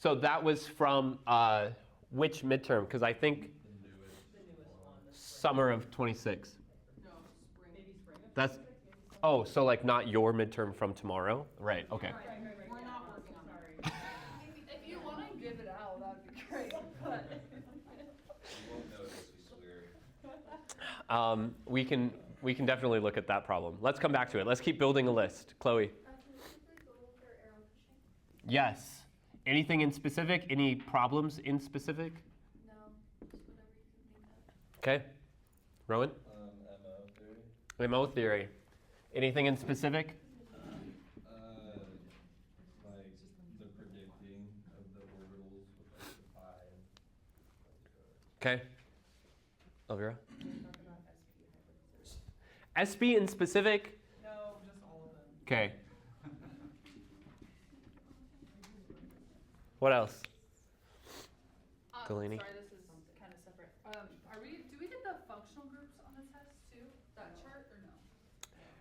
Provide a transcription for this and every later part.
So that was from which midterm? Because I think summer of 26. No, spring. Maybe spring. That's, oh, so like not your midterm from tomorrow? Right, okay. Right. We're not working on it. If you want to give it out, that'd be great. But You won't notice, we swear. We can definitely look at that problem. Let's come back to it. Let's keep building a list. Chloe? Can you quickly go over arrow pushing? Yes. Anything in specific? Any problems in specific? No, just whatever you can think of. Okay. Rowan? MO theory. MO theory. Anything in specific? Like the predicting of the orbitals with like the pi. Okay. Elvira? SB in specific? no, just all of them. Okay. What else? Delaney? Sorry, this is kind of separate. Do we get the functional groups on the test too? That chart or no?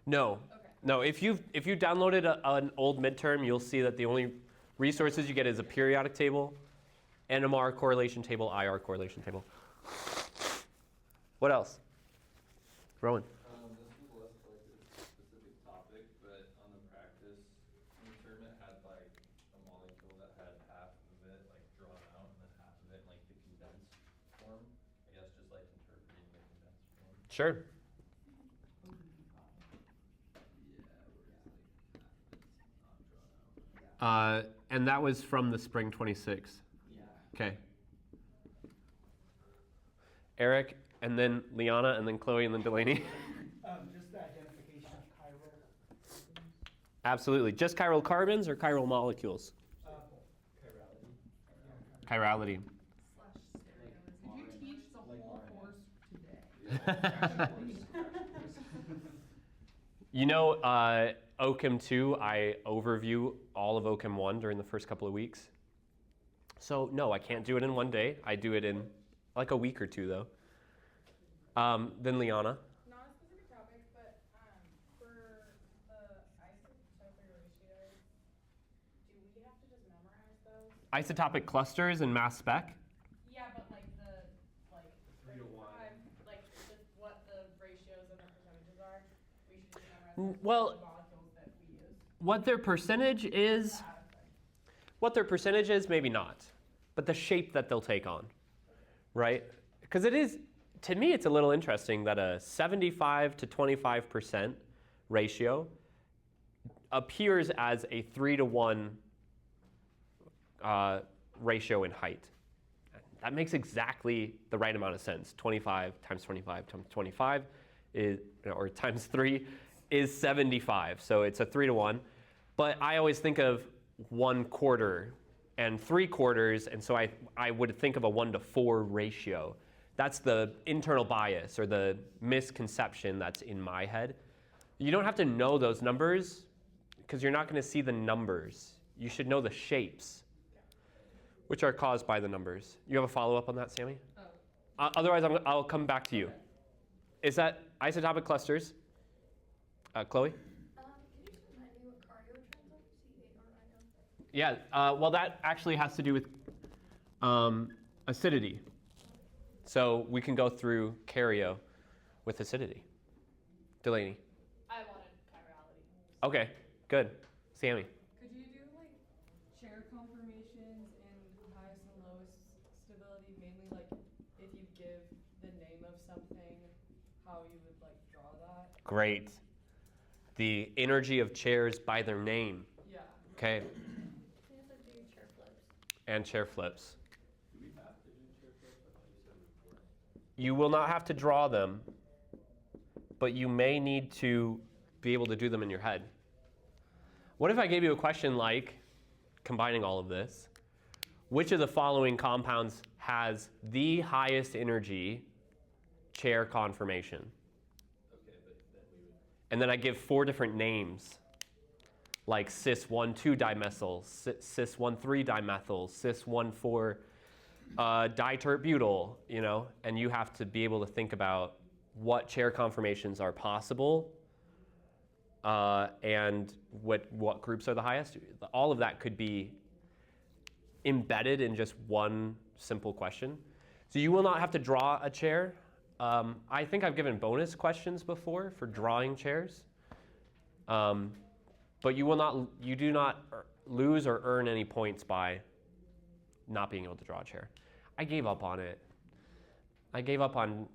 No. Okay. No, if you downloaded an old midterm, you'll see that the only resources you get is a periodic table, NMR correlation table, IR correlation table. What else? Rowan? This was less like a specific topic, but on the practice midterm it had like a molecule that had half of it like drawn out and then half of it in like the condensed form. I guess just like interpreting the condensed form. Sure. And that was from the spring 26. Yeah. Okay. Eric, and then Liana, and then Chloe, and then Delaney. Just the identification of chiral. Absolutely. Just chiral carbons or chiral molecules? Chirality. Did you teach the whole course today? You know, OCHM 2, I overview all of OCHM 1 during the first couple of weeks. So no, I can't do it in one day. I do it in like a week or two, though. Then Liana. Not a specific topic, but for the isotopic ratios, do we have to just memorize those? Isotopic clusters and mass spec. Yeah, but like the 3 to 1. what the ratios and the percentages are, we should just memorize Well, the molecules that we use. what their percentage is, maybe not. But the shape that they'll take on, right? Because it is, to me, it's a little interesting that a 75 to 25% ratio appears as a 3 to 1 ratio in height. That makes exactly the right amount of sense. 25 times 25 times 25 is, or times 3 is 75. So it's a 3 to 1. But I always think of 1/4 and 3/4, and so I would think of a 1-to-4 ratio. That's the internal bias or the misconception that's in my head. You don't have to know those numbers because you're not going to see the numbers. You should know the shapes, which are caused by the numbers. You have a follow-up on that, Sammy? Oh. Otherwise, I'll come back to you. Okay. Is that isotopic clusters? Chloe? Can you just remind me what cardio trends are? C-A-R-I-O? Yeah, well, that actually has to do with acidity. So we can go through caryo with acidity. Delaney? I wanted chirality. Okay, good. Sammy? Could you do like chair conformations and highest and lowest stability, mainly like if you give the name of something, how you would like draw that? Great. The energy of chairs by their name. Yeah. Okay, Can you also do chair flips? and chair flips. Do we have to do chair flips? I thought you said before. You will not have to draw them, but you may need to be able to do them in your head. What if I gave you a question like, combining all of this, which of the following compounds has the highest energy chair conformation? Okay, but then we would. And then I give 4 different names, like cis-1,2 dimethyl, cis-1,3 dimethyl, cis-1,4 diterbutyl, you know, and you have to be able to think about what chair conformations are possible and what groups are the highest. All of that could be embedded in just one simple question. So you will not have to draw a chair. I think I've given bonus questions before for drawing chairs. But you do not lose or earn any points by not being able to draw a chair. I gave up on it. I gave up on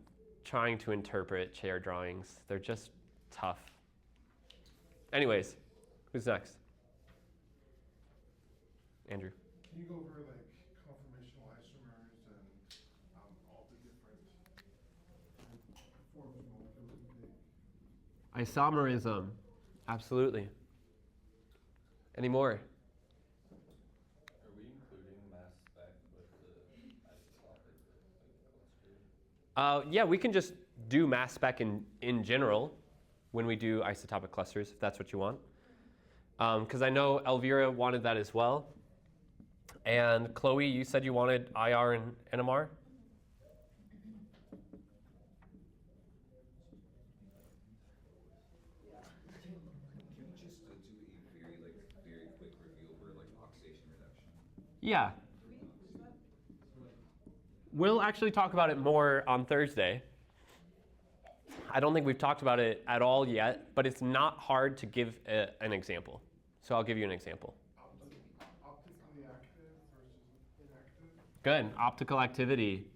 trying to interpret chair drawings. They're just tough. Anyways, who's next? Andrew. Can you go over like conformational isomers and all the different forms of molecules we take? Isomerism. Absolutely. Any more? Are we including mass spec with the isotopic cluster? Yeah, we can just do mass spec in general when we do isotopic clusters, if that's what you want. Because I know Elvira wanted that as well. And Chloe, you said you wanted IR and NMR? Can we just do a very quick review over oxidation reduction? Yeah. We'll actually talk about it more on Thursday. I don't think we've talked about it at all yet, but it's not hard to give an example. So I'll give you an example. Optically active versus inactive? Good. Optical activity.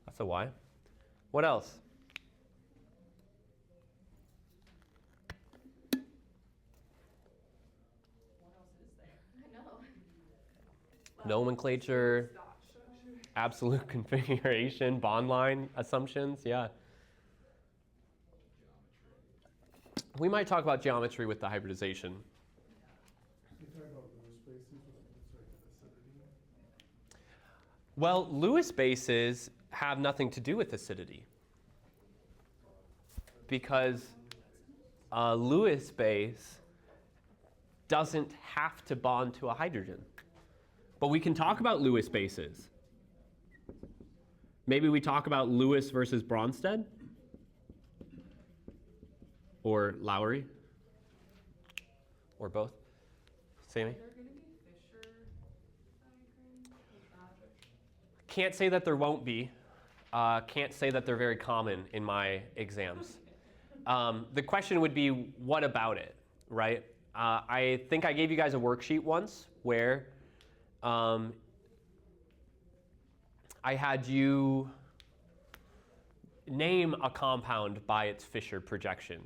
That's a Y. What else? What else is there? I know. Nomenclature, absolute configuration, bond line assumptions, yeah. We might talk about geometry with the hybridization. You talk about Lewis spaces with acidity? Well, Lewis bases have nothing to do with acidity because a Lewis base doesn't have to bond to a hydrogen. But we can talk about Lewis bases. Maybe we talk about Lewis versus Bronsted or Lowry or both. Sammy? Are there going to be Fisher diagrams? Can't say that there won't be. Can't say that they're very common in my exams. The question would be, what about it, right? I think I gave you guys a worksheet once where I had you name a compound by its Fisher projection.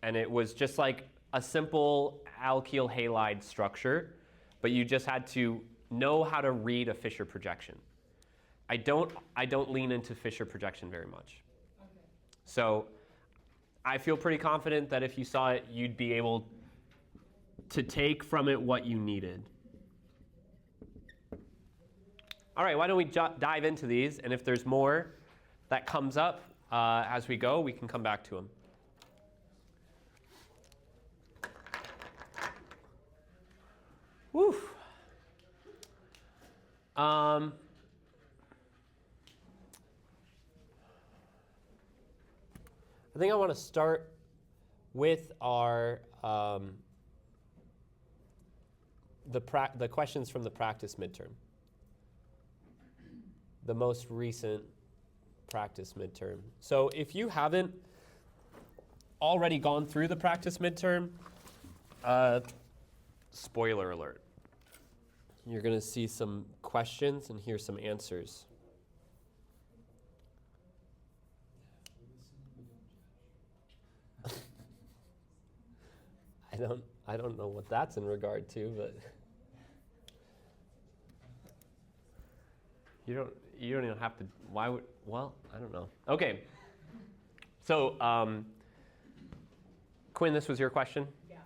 And it was just like a simple alkyl halide structure, but you just had to know how to read a Fisher projection. I don't lean into Fisher projection very much. Okay. So I feel pretty confident that if you saw it, you'd be able to take from it what you needed. All right, why don't we dive into these, and if there's more that comes up as we go, we can come back to them. Woo. I think I want to start with our the questions from the practice midterm. The most recent practice midterm. So if you haven't already gone through the practice midterm, spoiler alert. You're going to see some questions and hear some answers. I don't know what that's in regard to, but you don't even have to. Why would? Well, I don't know. Okay. So, Quinn, this was your question. Yeah.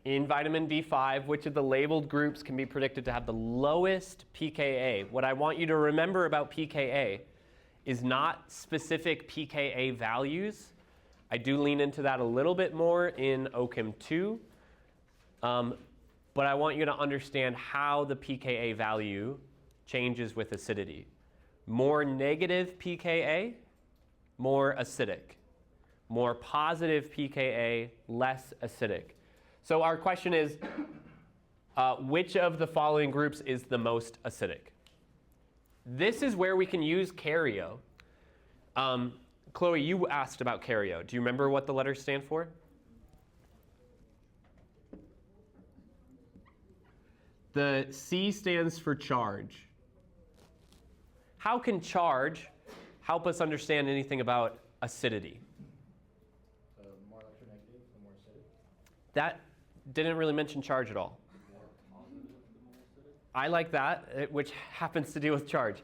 In vitamin B5, which of the labeled groups can be predicted to have the lowest pKa? What I want you to remember about pKa is not specific pKa values. I do lean into that a little bit more in OCHEM 2, but I want you to understand how the pKa value changes with acidity. More negative pKa, more acidic. More positive pKa, less acidic. So our question is, which of the following groups is the most acidic? This is where we can use Cario. Chloe, you asked about Cario. Do you remember what the letters stand for? The C stands for charge. How can charge help us understand anything about acidity? The more electronegative, the more acidic. That didn't really mention charge at all. I like that, which happens to deal with charge.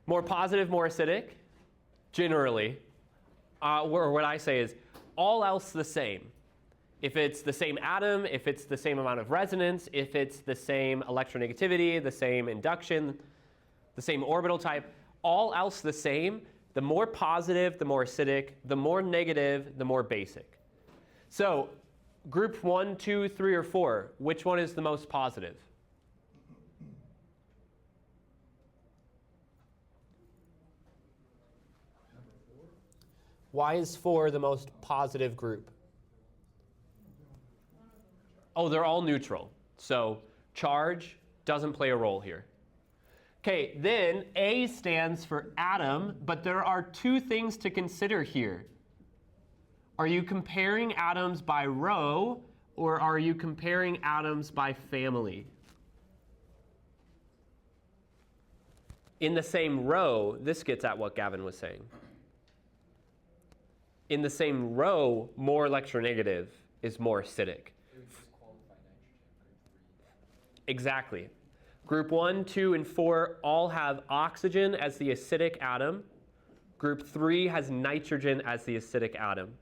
More positive, more acidic, generally. Or what I say is, all else the same. If it's the same atom, if it's the same amount of resonance, if it's the same electronegativity, the same induction, the same orbital type, all else the same, the more positive, the more acidic, the more negative, the more basic. So group 1, 2, 3, or 4, which one is the most positive? Why is 4 the most positive group? Oh, they're all neutral. So charge doesn't play a role here. Okay, then A stands for atom, but there are two things to consider here. Are you comparing atoms by row, or are you comparing atoms by family? In the same row, this gets at what Gavin was saying. In the same row, more electronegative is more acidic. Exactly. Group 1, 2, and 4 all have oxygen as the acidic atom. Group 3 has nitrogen as the acidic atom.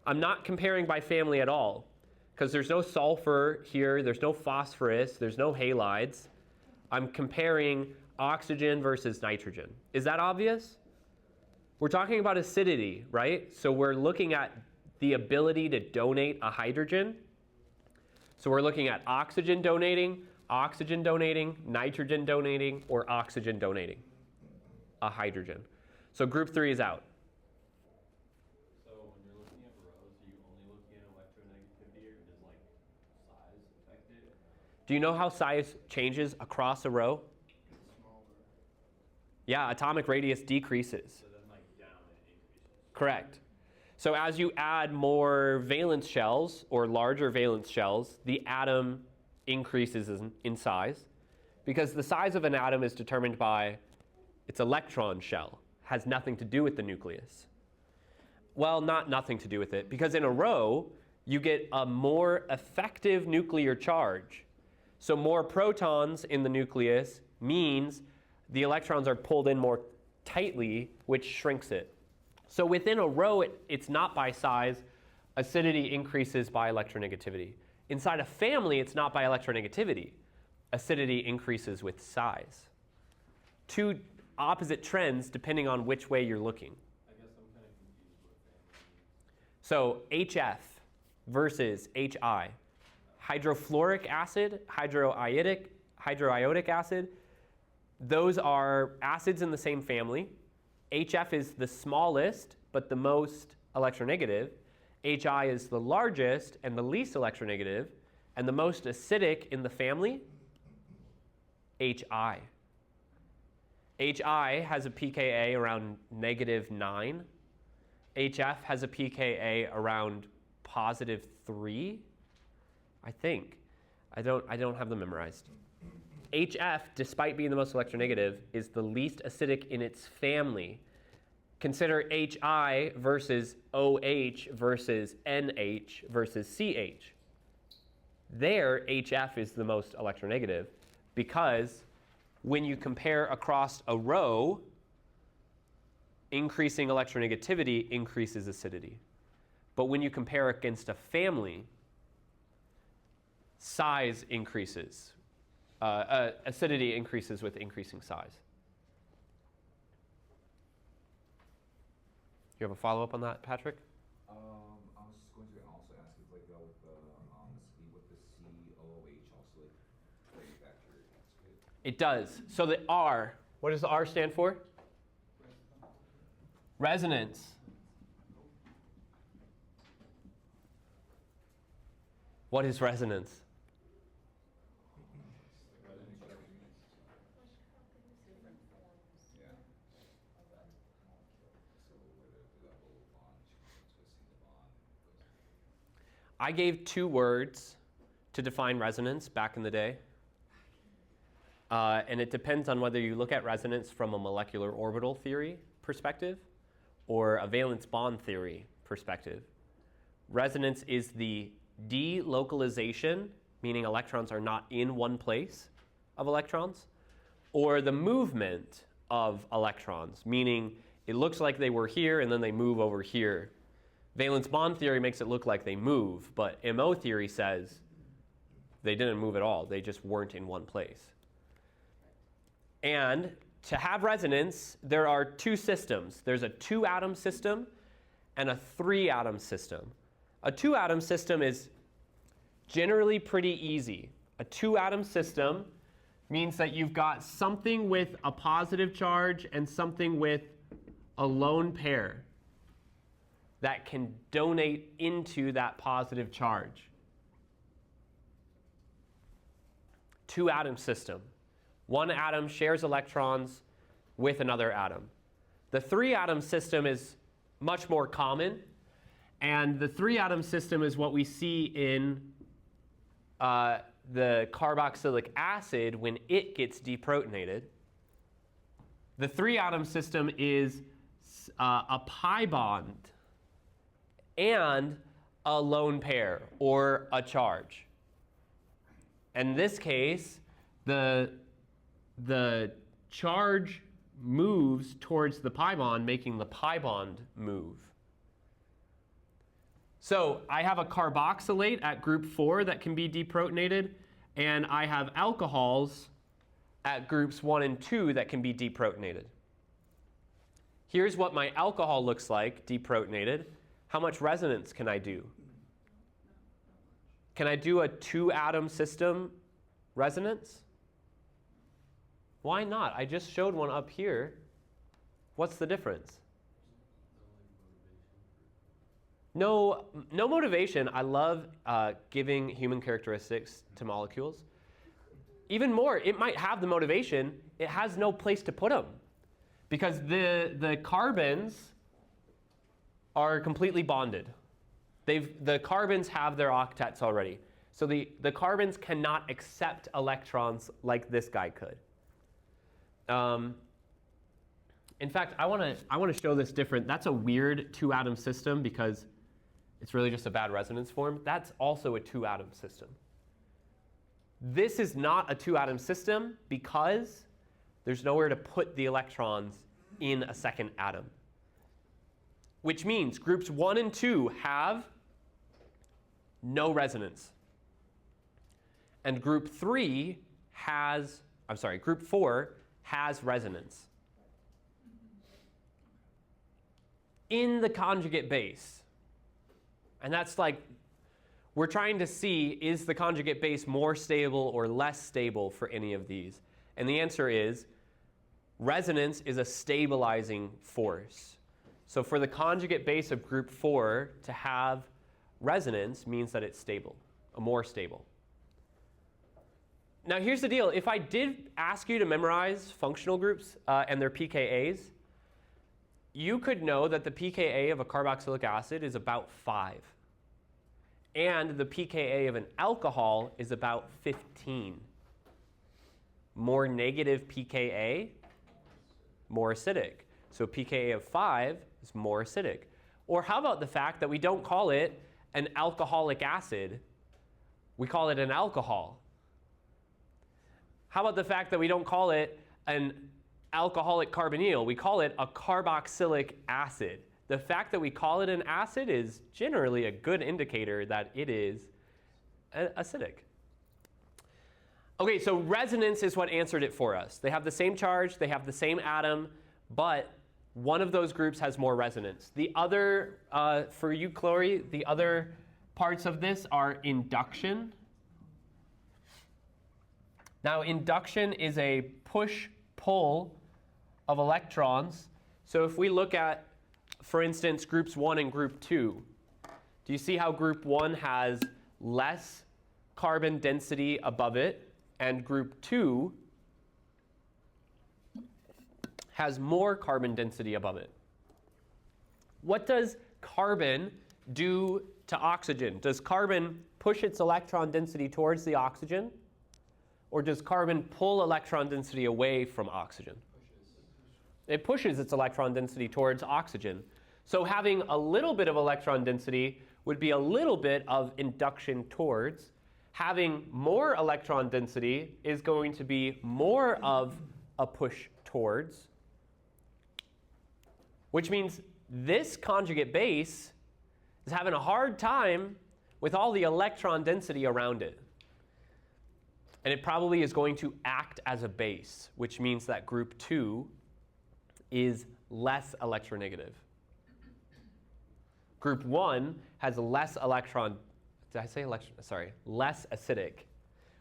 I'm not comparing by family at all, because there's no sulfur here, there's no phosphorus, there's no halides. I'm comparing oxygen versus nitrogen. Is that obvious? We're talking about acidity, right? So we're looking at the ability to donate a hydrogen. So we're looking at oxygen donating, nitrogen donating, or oxygen donating a hydrogen. So group 3 is out. So when you're looking at rows, are you only looking at electronegativity, or does like size affect it? Do you know how size changes across a row? Yeah, atomic radius decreases. So then like down it increases. Correct. So as you add more valence shells or larger valence shells, the atom increases in size, because the size of an atom is determined by its electron shell. Has nothing to do with the nucleus. Well, not nothing to do with it, because in a row, you get a more effective nuclear charge. So more protons in the nucleus means the electrons are pulled in more tightly, which shrinks it. So within a row, it's not by size. Acidity increases by electronegativity. Inside a family, it's not by electronegativity. Acidity increases with size. Two opposite trends depending on which way you're looking. I guess I'm kind of confused with family. So HF versus HI. Hydrofluoric acid, hydroiodic acid, those are acids in the same family. HF is the smallest, but the most electronegative. HI is the largest and the least electronegative, and the most acidic in the family, HI. HI has a pKa around -9. HF has a pKa around +3, I think. I don't have them memorized. HF, despite being the most electronegative, is the least acidic in its family. Consider HI versus OH versus NH versus CH. There, HF is the most electronegative, because when you compare across a row, increasing electronegativity increases acidity. But when you compare against a family, size increases. Acidity increases with increasing size. You have a follow-up on that, Patrick? I was just going to also ask if like with the COOH also like factor into it. It does. So the R, what does the R stand for? Resonance. What is resonance? Yeah. So where the whole bond, twisting the bond goes. I gave 2 words to define resonance back in the day. And it depends on whether you look at resonance from a molecular orbital theory perspective or a valence bond theory perspective. Resonance is the delocalization, meaning electrons are not in one place of electrons, or the movement of electrons, meaning it looks like they were here and then they move over here. Valence bond theory makes it look like they move, but MO theory says they didn't move at all. They just weren't in one place. And to have resonance, there are 2 systems. There's a 2-atom system and a 3-atom system. A 2-atom system is generally pretty easy. A 2-atom system means that you've got something with a positive charge and something with a lone pair that can donate into that positive charge. 2-atom system. One atom shares electrons with another atom. The 3-atom system is much more common, and the 3-atom system is what we see in the carboxylic acid when it gets deprotonated. The 3-atom system is a pi bond and a lone pair or a charge. In this case, the charge moves towards the pi bond, making the pi bond move. So I have a carboxylate at group 4 that can be deprotonated, and I have alcohols at groups 1 and 2 that can be deprotonated. Here's what my alcohol looks like deprotonated. How much resonance can I do? Can I do a 2-atom system resonance? Why not? I just showed one up here. What's the difference? No motivation. I love giving human characteristics to molecules. Even more, it might have the motivation. It has no place to put them because the carbons are completely bonded. The carbons have their octets already. So the carbons cannot accept electrons like this guy could. In fact, I want to show this different. That's a weird 2-atom system because it's really just a bad resonance form. That's also a 2-atom system. This is not a 2-atom system because there's nowhere to put the electrons in a second atom. Which means groups 1 and 2 have no resonance. And group 4 has resonance. In the conjugate base. And that's like, we're trying to see, is the conjugate base more stable or less stable for any of these? And the answer is, resonance is a stabilizing force. So for the conjugate base of group 4 to have resonance means that it's stable, more stable. Now here's the deal. If I did ask you to memorize functional groups and their pKa's, you could know that the pKa of a carboxylic acid is about 5. And the pKa of an alcohol is about 15. More negative pKa, more acidic. So pKa of 5 is more acidic. Or how about the fact that we don't call it an alcoholic acid, we call it an alcohol? How about the fact that we don't call it an alcoholic carbonyl, we call it a carboxylic acid? The fact that we call it an acid is generally a good indicator that it is acidic. Okay, so resonance is what answered it for us. They have the same charge, they have the same atom, but one of those groups has more resonance. The other, for you, Chloe, the other parts of this are induction. Now, induction is a push-pull of electrons. So if we look at, for instance, groups 1 and group 2, do you see how group 1 has less carbon density above it, and group 2 has more carbon density above it. What does carbon do to oxygen? Does carbon push its electron density towards the oxygen? Or does carbon pull electron density away from oxygen? It pushes its electron density towards oxygen. So having a little bit of electron density would be a little bit of induction towards. Having more electron density is going to be more of a push towards, which means this conjugate base is having a hard time with all the electron density around it. And it probably is going to act as a base, which means that group 2 is less electronegative. Group 1 has less electron, did I say electron? Sorry, less acidic.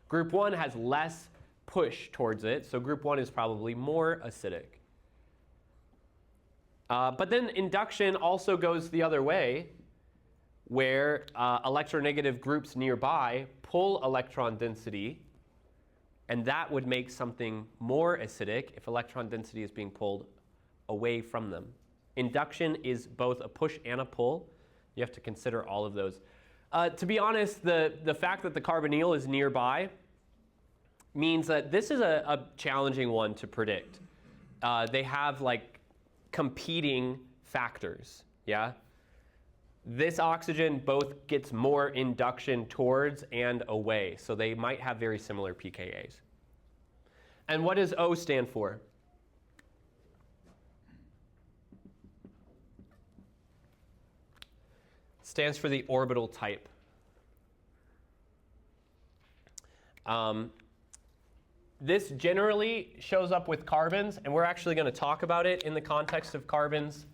Group 1 has less push towards it, so group 1 is probably more acidic. But then induction also goes the other way, where electronegative groups nearby pull electron density, and that would make something more acidic if electron density is being pulled away from them. Induction is both a push and a pull. You have to consider all of those. To be honest, the fact that the carbonyl is nearby means that this is a challenging one to predict. They have like competing factors, yeah? This oxygen both gets more induction towards and away, so they might have very similar pKa's. And what does O stand for? Stands for the orbital type. This generally shows up with carbons, and we're actually going to talk about it in the context of carbons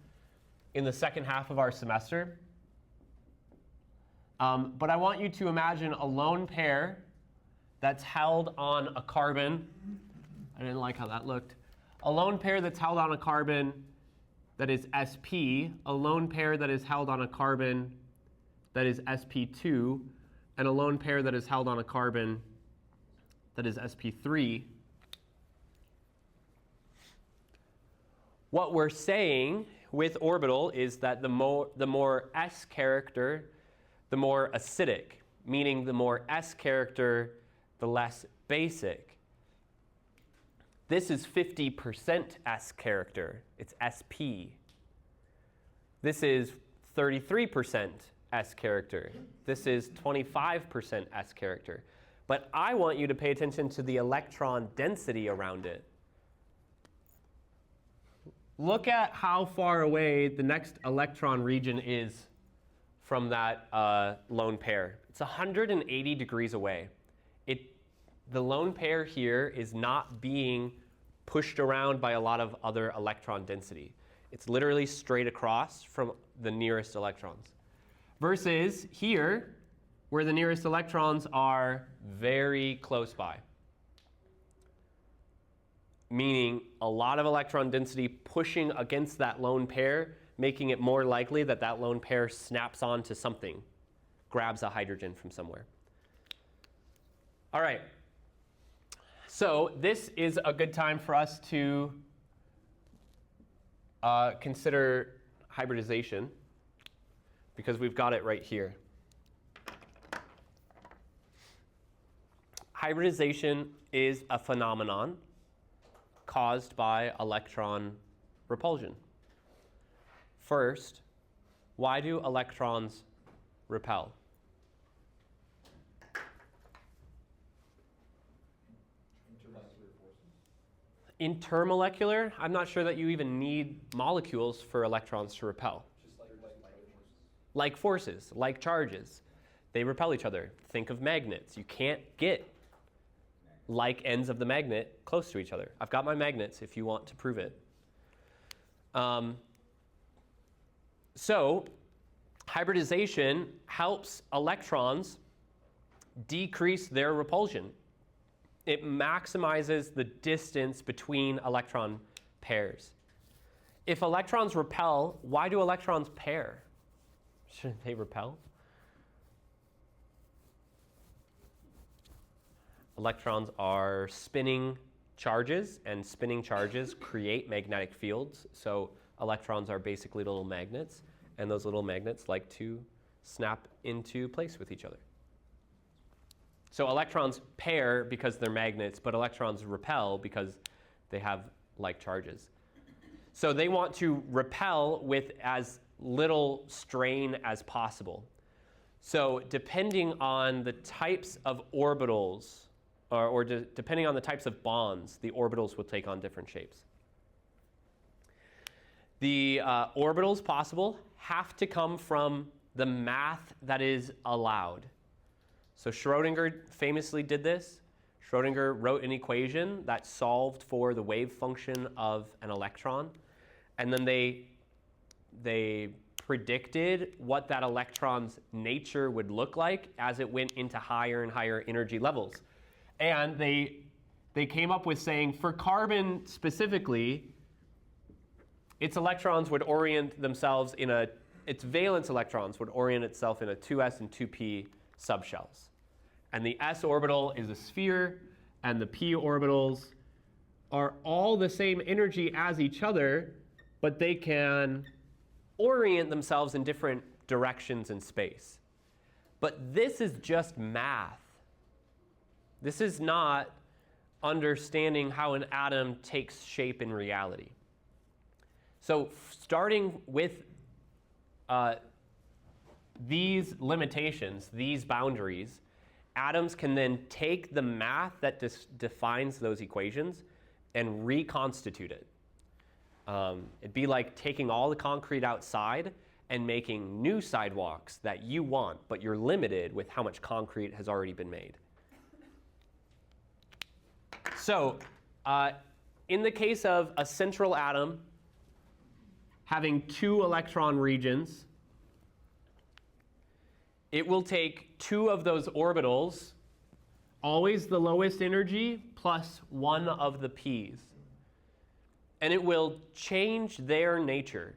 in the second half of our semester. But I want you to imagine a lone pair that's held on a carbon. I didn't like how that looked. A lone pair that's held on a carbon that is sp, a lone pair that is held on a carbon that is sp2, and a lone pair that is held on a carbon that is sp3. What we're saying with orbital is that the more s character, the more acidic, meaning the more s character, the less basic. This is 50% s character. It's sp. This is 33% s character. This is 25% s character. But I want you to pay attention to the electron density around it. Look at how far away the next electron region is from that lone pair. It's 180 degrees away. The lone pair here is not being pushed around by a lot of other electron density. It's literally straight across from the nearest electrons. Versus here, where the nearest electrons are very close by. Meaning a lot of electron density pushing against that lone pair, making it more likely that that lone pair snaps onto something, grabs a hydrogen from somewhere. All right. So this is a good time for us to consider hybridization, because we've got it right here. Hybridization is a phenomenon caused by electron repulsion. First, why do electrons repel? Intermolecular, I'm not sure that you even need molecules for electrons to repel. Just Like forces, like charges. They repel each other. Think of magnets. You can't get like ends of the magnet close to each other. I've got my magnets if you want to prove it. So hybridization helps electrons decrease their repulsion. It maximizes the distance between electron pairs. If electrons repel, why do electrons pair? Shouldn't they repel? Electrons are spinning charges, and spinning charges create magnetic fields. So electrons are basically little magnets, and those little magnets like to snap into place with each other. So electrons pair because they're magnets, but electrons repel because they have like charges. So they want to repel with as little strain as possible. So depending on the types of orbitals, depending on the types of bonds, the orbitals will take on different shapes. The orbitals possible have to come from the math that is allowed. So Schrödinger famously did this. Schrödinger wrote an equation that solved for the wave function of an electron, and then they predicted what that electron's nature would look like as it went into higher and higher energy levels. And they came up with saying for carbon specifically, its electrons would orient themselves its valence electrons would orient itself in a 2s and 2p subshells. And the s orbital is a sphere, and the p orbitals are all the same energy as each other, but they can orient themselves in different directions in space. But this is just math. This is not understanding how an atom takes shape in reality. So starting with these limitations, these boundaries, atoms can then take the math that defines those equations and reconstitute it. It'd be like taking all the concrete outside and making new sidewalks that you want, but you're limited with how much concrete has already been made. So in the case of a central atom having 2 electron regions, it will take 2 of those orbitals, always the lowest energy, plus 1 of the p's. And it will change their nature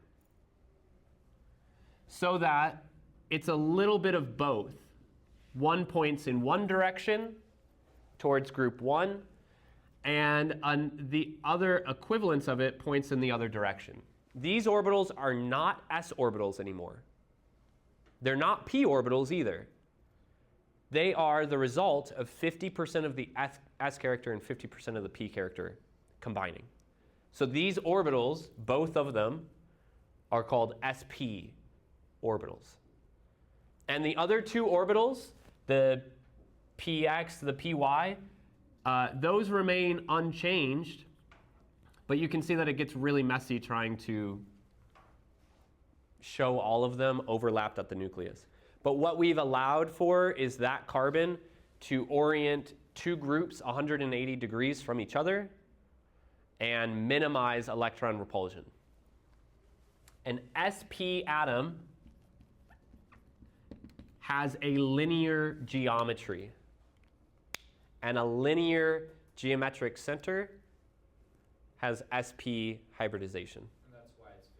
so that it's a little bit of both. One points in one direction towards group 1, and the other equivalence of it points in the other direction. These orbitals are not s orbitals anymore. They're not p orbitals either. They are the result of 50% of the s character and 50% of the p character combining. So these orbitals, both of them, are called sp orbitals. And the other 2 orbitals, the px, the py, those remain unchanged, but you can see that it gets really messy trying to show all of them overlapped at the nucleus. But what we've allowed for is that carbon to orient 2 groups 180 degrees from each other and minimize electron repulsion. An sp atom has a linear geometry, and a linear geometric center has sp hybridization. And that's why it's 50-50,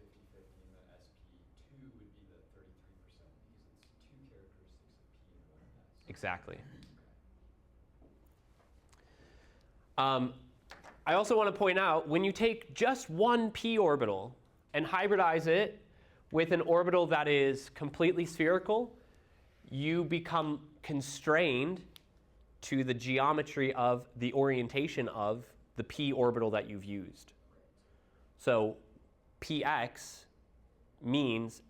and the sp2 would be the 33% because it's 2 characteristics of p and 1 s. Exactly. I also want to point out, when you take just one p orbital and hybridize it with an orbital that is completely spherical, you become constrained to the geometry of the orientation of the p orbital that you've used. So px means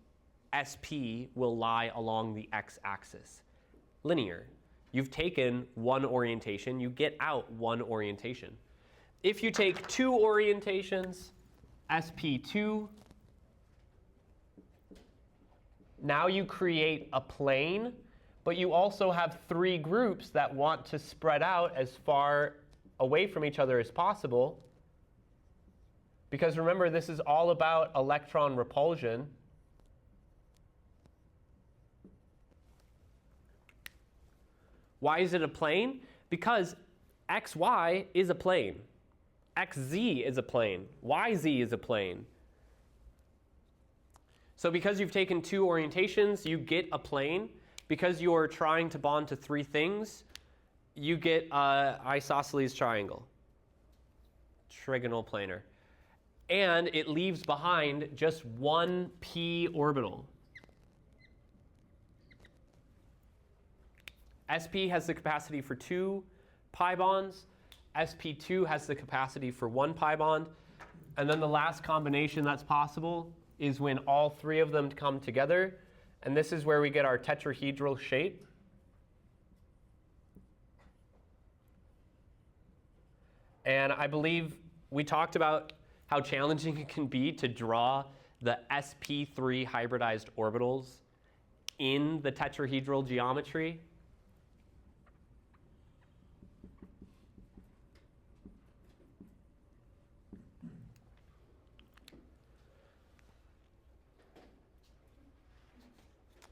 sp will lie along the x-axis. Linear. You've taken one orientation, you get out one orientation. If you take 2 orientations, sp2, now you create a plane, but you also have 3 groups that want to spread out as far away from each other as possible. Because remember, this is all about electron repulsion. Why is it a plane? Because xy is a plane. xz is a plane. yz is a plane. So because you've taken 2 orientations, you get a plane. Because you're trying to bond to 3 things, you get an isosceles triangle, trigonal planar. And it leaves behind just one p orbital. sp has the capacity for 2 pi bonds. sp2 has the capacity for 1 pi bond. And then the last combination that's possible is when all 3 of them come together. And this is where we get our tetrahedral shape. And I believe we talked about how challenging it can be to draw the sp3 hybridized orbitals in the tetrahedral geometry.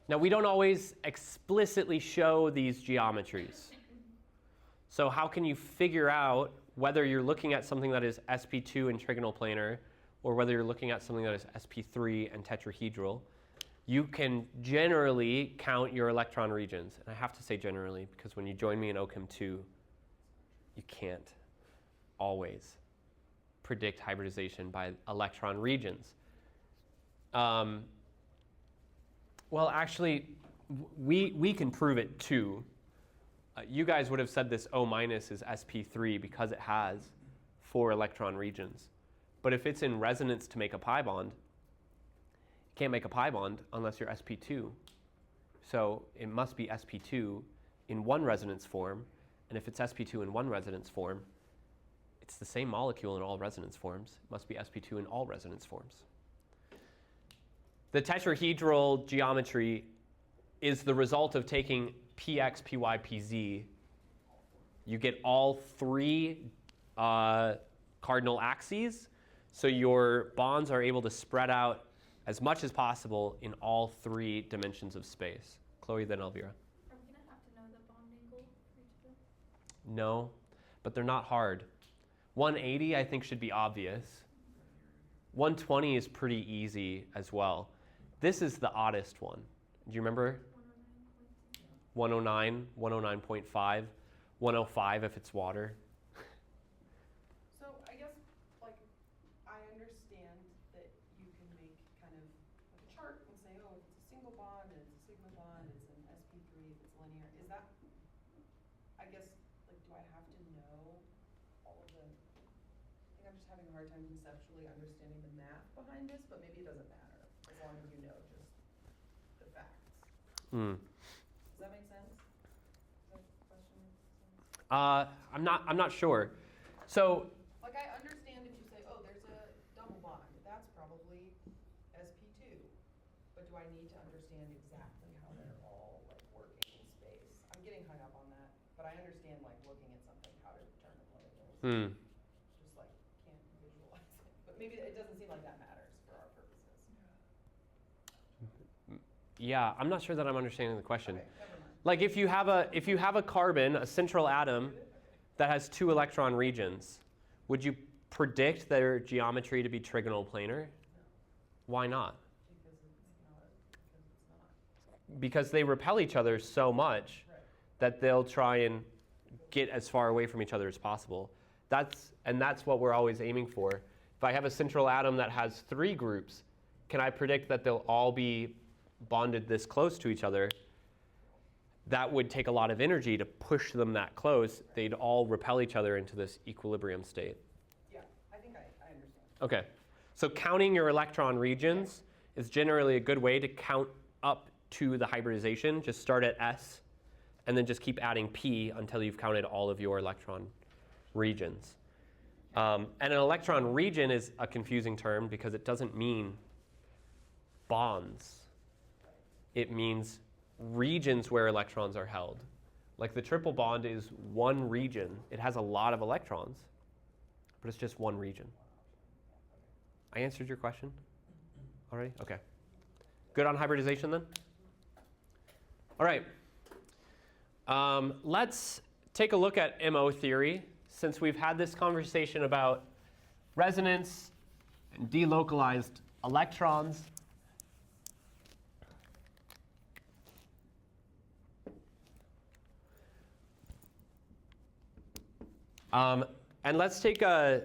Now, we don't always explicitly show these geometries. So how can you figure out whether you're looking at something that is sp2 and trigonal planar, or whether you're looking at something that is sp3 and tetrahedral? You can generally count your electron regions. And I have to say generally, because when you join me in OCHEM 2, you can't always predict hybridization by electron regions. Well, actually, we can prove it too. You guys would have said this O- is sp3 because it has 4 electron regions. But if it's in resonance to make a pi bond, you can't make a pi bond unless you're sp2. So it must be sp2 in one resonance form. And if it's sp2 in one resonance form, it's the same molecule in all resonance forms. It must be sp2 in all resonance forms. The tetrahedral geometry is the result of taking px, py, pz. You get all 3 cardinal axes, so your bonds are able to spread out as much as possible in all 3 dimensions of space. Chloe, then Elvira. Are we gonna have to know the bond angle for each of them? No, but they're not hard. 180, I think, should be obvious. 120 is pretty easy as well. This is the oddest one. Do you remember? 109, 109.5, 105 if it's water. So I guess, like, I understand that you can make kind of like a chart and say, oh, if it's a single bond, and it's a sigma bond, it's an sp3, if it's linear. Is that, I guess, like, do I have to know all of the, I think I'm just having a hard time conceptually understanding the math behind this, but maybe it doesn't matter, as long as you know just the facts. Does that make sense? Does that question make sense? I'm not sure. So Like, I understand if you say, oh, there's a double bond, that's probably sp2. But do I need to understand exactly how they're all, like, working in space? I'm getting hung up on that, but I understand, like, looking at something, how to determine what it is. Just, like, can't visualize it. But maybe it doesn't seem like that matters for our purposes. yeah, I'm not sure that I'm understanding the question. Okay, never mind. Like if you have a carbon, a central atom that has 2 electron regions, would you predict their geometry to be trigonal planar? Why not? Because it's not. Because they repel each other so much that they'll try and get as far away from each other as possible. That's what we're always aiming for. If I have a central atom that has 3 groups, can I predict that they'll all be bonded this close to each other? That would take a lot of energy to push them that close. They'd all repel each other into this equilibrium state. Yeah, I think I understand. Okay, so counting your electron regions is generally a good way to count up to the hybridization. Just start at S, and then just keep adding P until you've counted all of your electron regions. And an electron region is a confusing term because it doesn't mean bonds. It means regions where electrons are held. Like the triple bond is one region. It has a lot of electrons, but it's just one region. I answered your question already? Okay. Good on hybridization then? All right. Let's take a look at MO theory, since we've had this conversation about resonance and delocalized electrons. And let's take a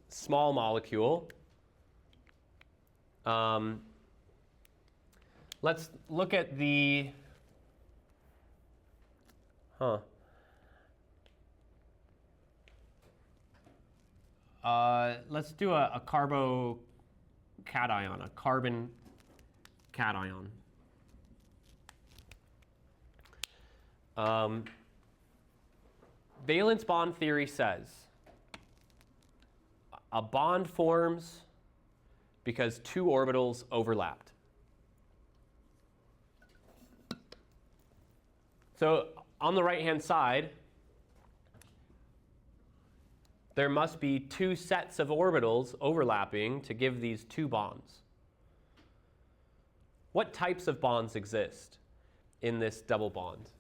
small molecule. Let's look at the, let's do a carbocation, a carbon cation. Valence bond theory says a bond forms because two orbitals overlapped. So on the right-hand side, there must be two sets of orbitals overlapping to give these two bonds. What types of bonds exist in this double bond?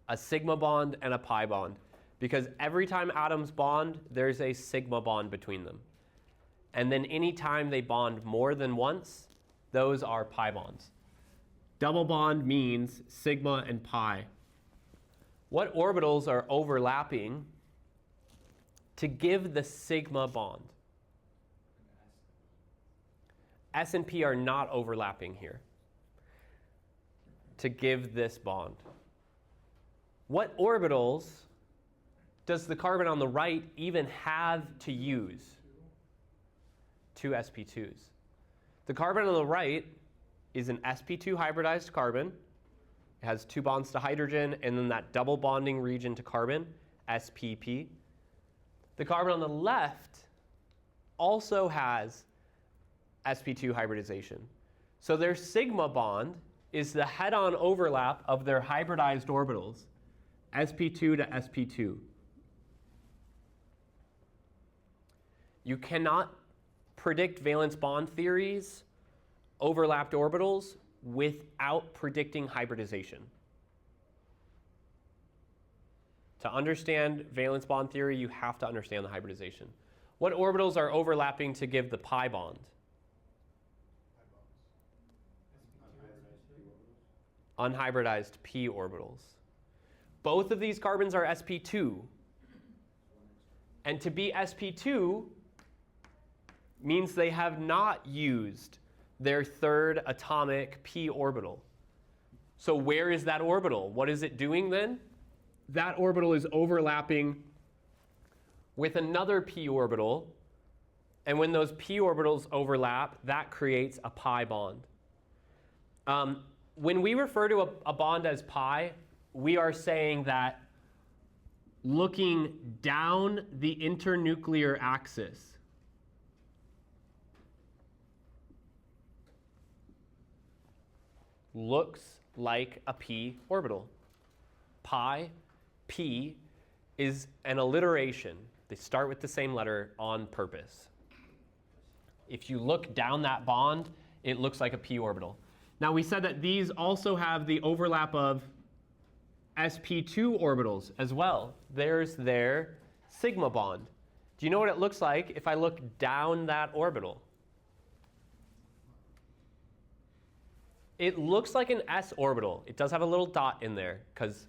A sigma bond and a pi bond. Because every time atoms bond, there's a sigma bond between them. And then any time they bond more than once, those are pi bonds. Double bond means sigma and pi. What orbitals are overlapping to give the sigma bond? S and P are not overlapping here to give this bond. What orbitals does the carbon on the right even have to use? Two sp2s. The carbon on the right is an sp2 hybridized carbon. It has two bonds to hydrogen and then that double bonding region to carbon, spp. The carbon on the left also has sp2 hybridization. So their sigma bond is the head-on overlap of their hybridized orbitals, sp2 to sp2. You cannot predict valence bond theories, overlapped orbitals, without predicting hybridization. To understand valence bond theory, you have to understand the hybridization. What orbitals are overlapping to give the pi bond? Unhybridized p orbitals. Both of these carbons are sp2. And to be sp2 means they have not used their third atomic p orbital. So where is that orbital? What is it doing then? That orbital is overlapping with another p orbital. And when those p orbitals overlap, that creates a pi bond. When we refer to a bond as pi, we are saying that looking down the internuclear axis, looks like a p orbital. Pi, p, is an alliteration. They start with the same letter on purpose. If you look down that bond, it looks like a p orbital. Now we said that these also have the overlap of sp2 orbitals as well. There's their sigma bond. Do you know what it looks like if I look down that orbital? It looks like an s orbital. It does have a little dot in there because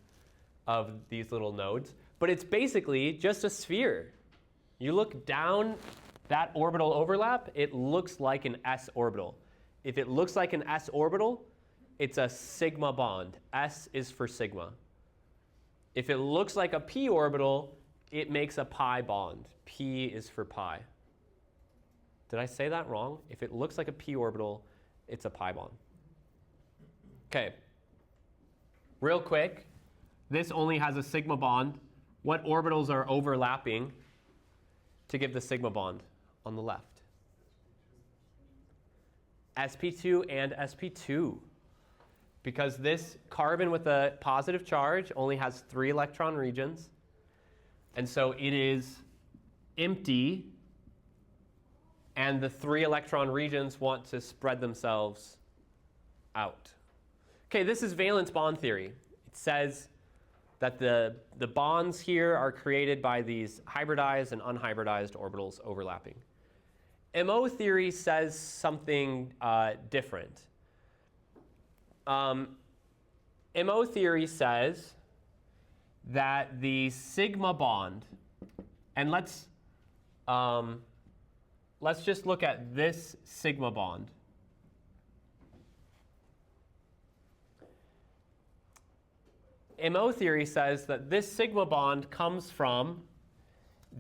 of these little nodes, but it's basically just a sphere. You look down that orbital overlap, it looks like an s orbital. If it looks like an s orbital, it's a sigma bond. S is for sigma. If it looks like a p orbital, it makes a pi bond. P is for pi. Did I say that wrong? If it looks like a p orbital, it's a pi bond. Okay. Real quick, this only has a sigma bond. What orbitals are overlapping to give the sigma bond on the left? sp2 and sp2. Because this carbon with a positive charge only has 3 electron regions. And so it is empty. And the 3 electron regions want to spread themselves out. Okay, this is valence bond theory. It says that the bonds here are created by these hybridized and unhybridized orbitals overlapping. MO theory says something different. MO theory says that the sigma bond, and let's just look at this sigma bond. MO theory says that this sigma bond comes from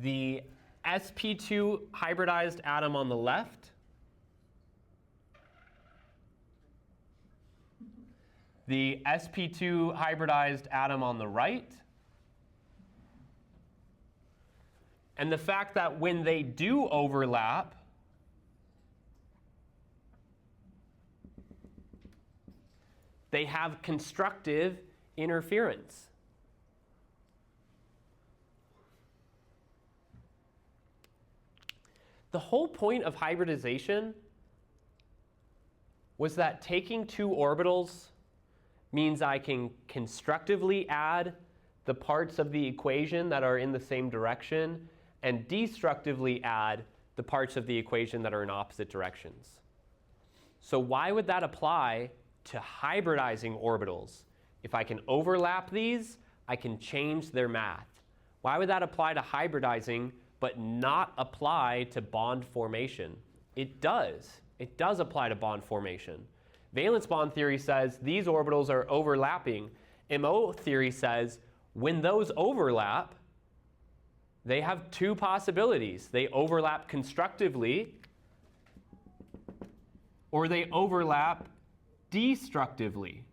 the sp2 hybridized atom on the left, the sp2 hybridized atom on the right, and the fact that when they do overlap, they have constructive interference. The whole point of hybridization was that taking two orbitals means I can constructively add the parts of the equation that are in the same direction and destructively add the parts of the equation that are in opposite directions. So why would that apply to hybridizing orbitals? If I can overlap these, I can change their math. Why would that apply to hybridizing but not apply to bond formation? It does. It does apply to bond formation. Valence bond theory says these orbitals are overlapping. MO theory says when those overlap, they have two possibilities. They overlap constructively or they overlap destructively.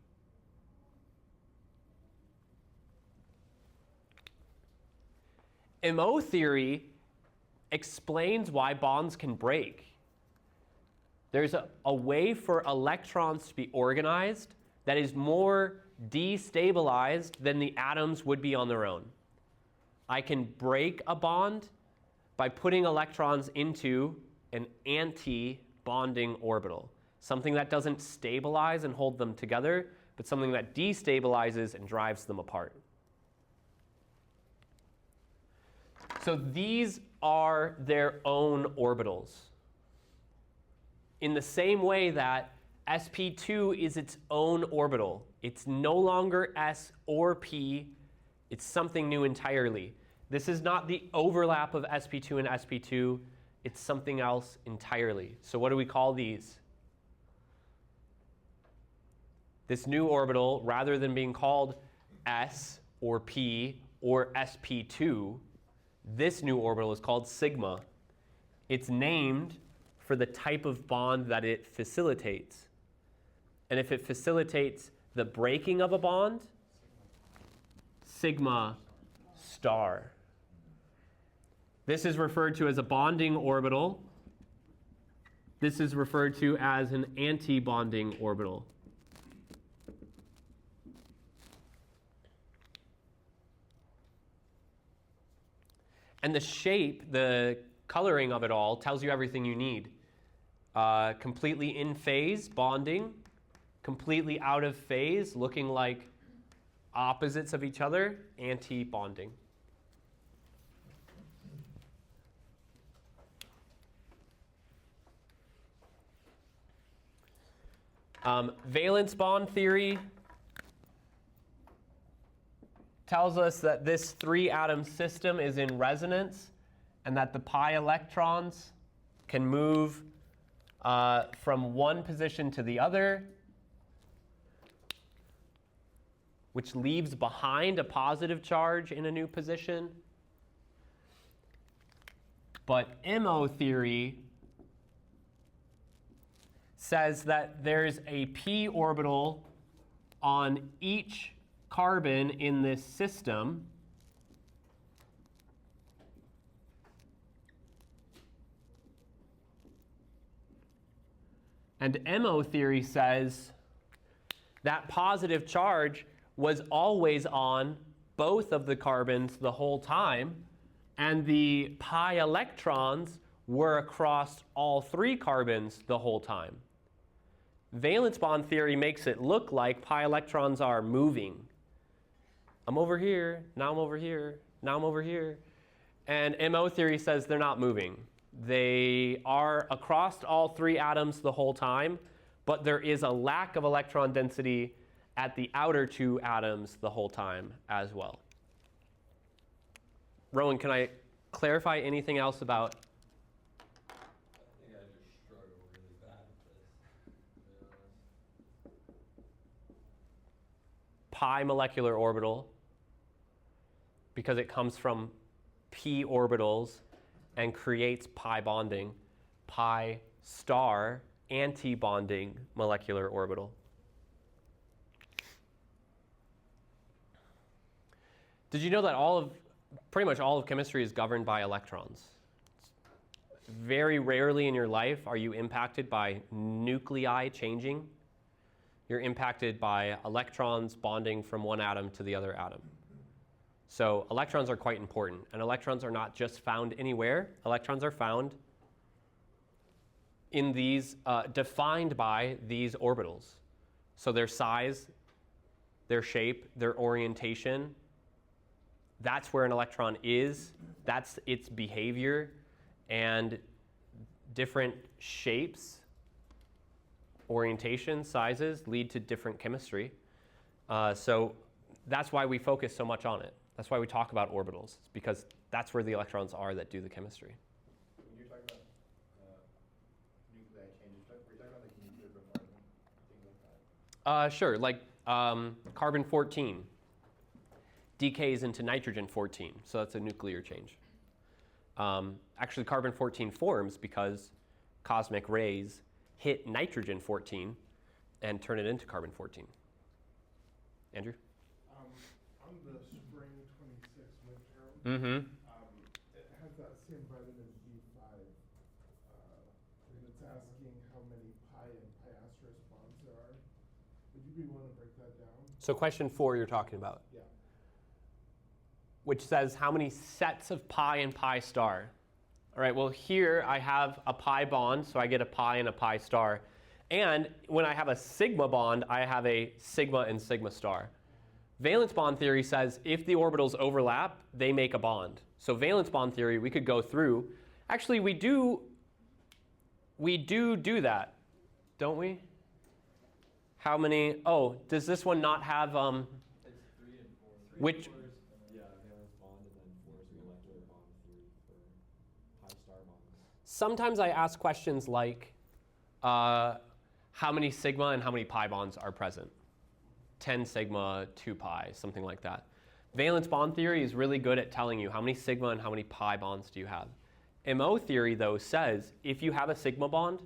MO theory explains why bonds can break. There's a way for electrons to be organized that is more destabilized than the atoms would be on their own. I can break a bond by putting electrons into an anti-bonding orbital, something that doesn't stabilize and hold them together, but something that destabilizes and drives them apart. So these are their own orbitals. In the same way that sp2 is its own orbital. It's no longer s or p. It's something new entirely. This is not the overlap of sp2 and sp2. It's something else entirely. So what do we call these? This new orbital, rather than being called s or p or sp2, this new orbital is called sigma. It's named for the type of bond that it facilitates. And if it facilitates the breaking of a bond, sigma star. This is referred to as a bonding orbital. This is referred to as an anti-bonding orbital. And the shape, the coloring of it all tells you everything you need. Completely in phase, bonding. Completely out of phase, looking like opposites of each other, anti-bonding. Valence bond theory tells us that this three-atom system is in resonance and that the pi electrons can move from one position to the other, which leaves behind a positive charge in a new position. But MO theory says that there's a p orbital on each carbon in this system. And MO theory says that positive charge was always on both of the carbons the whole time, and the pi electrons were across all three carbons the whole time. Valence bond theory makes it look like pi electrons are moving. I'm over here, now I'm over here, now I'm over here. And MO theory says they're not moving. They are across all three atoms the whole time, but there is a lack of electron density at the outer two atoms the whole time as well. Rowan, can I clarify anything else about? I think I just struggle really bad with this, to be honest. Pi molecular orbital, because it comes from p orbitals and creates pi bonding. Pi star anti-bonding molecular orbital. Did you know that pretty much all of chemistry is governed by electrons? Very rarely in your life are you impacted by nuclei changing. You're impacted by electrons bonding from one atom to the other atom. So electrons are quite important, and electrons are not just found anywhere. Electrons are found in these, defined by these orbitals. So their size, their shape, their orientation, that's where an electron is, that's its behavior, and different shapes, orientation, sizes lead to different chemistry. So that's why we focus so much on it. That's why we talk about orbitals. It's because that's where the electrons are that do the chemistry. When you're talking about nuclei changes, we're talking about like nuclear bombardment, things like that. Sure, like carbon-14 decays into nitrogen-14, so that's a nuclear change. Actually, carbon-14 forms because cosmic rays hit nitrogen-14 and turn it into carbon-14. Andrew? On the spring 26 midterm, Mm-hmm. it has that same vitamin B5, and it's asking how many pi and pi asterisk bonds there are. Would you be willing to break that down? So question 4 you're talking about, Yeah. which says how many sets of pi and pi star. All right, well here I have a pi bond, so I get a pi and a pi star. And when I have a sigma bond, I have a sigma and sigma star. Valence bond theory says if the orbitals overlap, they make a bond. So valence bond theory, we could go through. Actually, we do that, don't we? How many? Oh, does this one not have It's 3 and 4. which? Yeah, valence bond and then 4 is molecular bond theory for pi star bonds. Sometimes I ask questions like, how many sigma and how many pi bonds are present? 10 sigma, 2 pi, something like that. Valence bond theory is really good at telling you how many sigma and how many pi bonds do you have. MO theory, though, says if you have a sigma bond,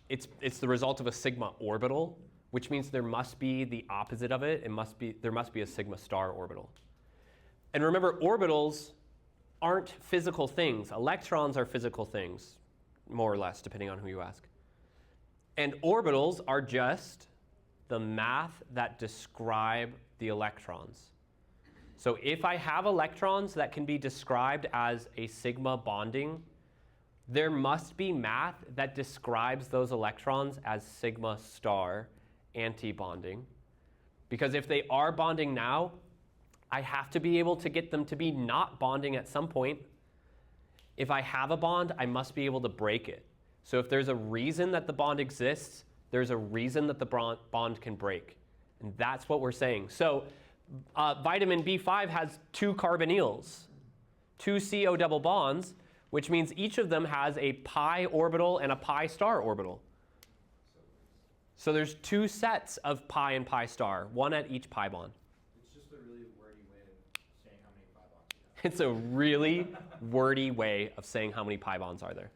it's the result of a sigma orbital, which means there must be the opposite of it. There must be a sigma star orbital. And remember, orbitals aren't physical things. Electrons are physical things, more or less, depending on who you ask. And orbitals are just the math that describe the electrons. So if I have electrons that can be described as a sigma bonding, there must be math that describes those electrons as sigma star anti-bonding. Because if they are bonding now, I have to be able to get them to be not bonding at some point. If I have a bond, I must be able to break it. So if there's a reason that the bond exists, there's a reason that the bond can break. And that's what we're saying. So vitamin B5 has 2 carbonyls, 2 CO double bonds, which means each of them has a pi orbital and a pi star orbital. So there's 2 sets of pi and pi star, 1 at each pi bond. It's just a really wordy way of saying how many pi bonds you have. It's a really wordy way of saying how many pi bonds are there.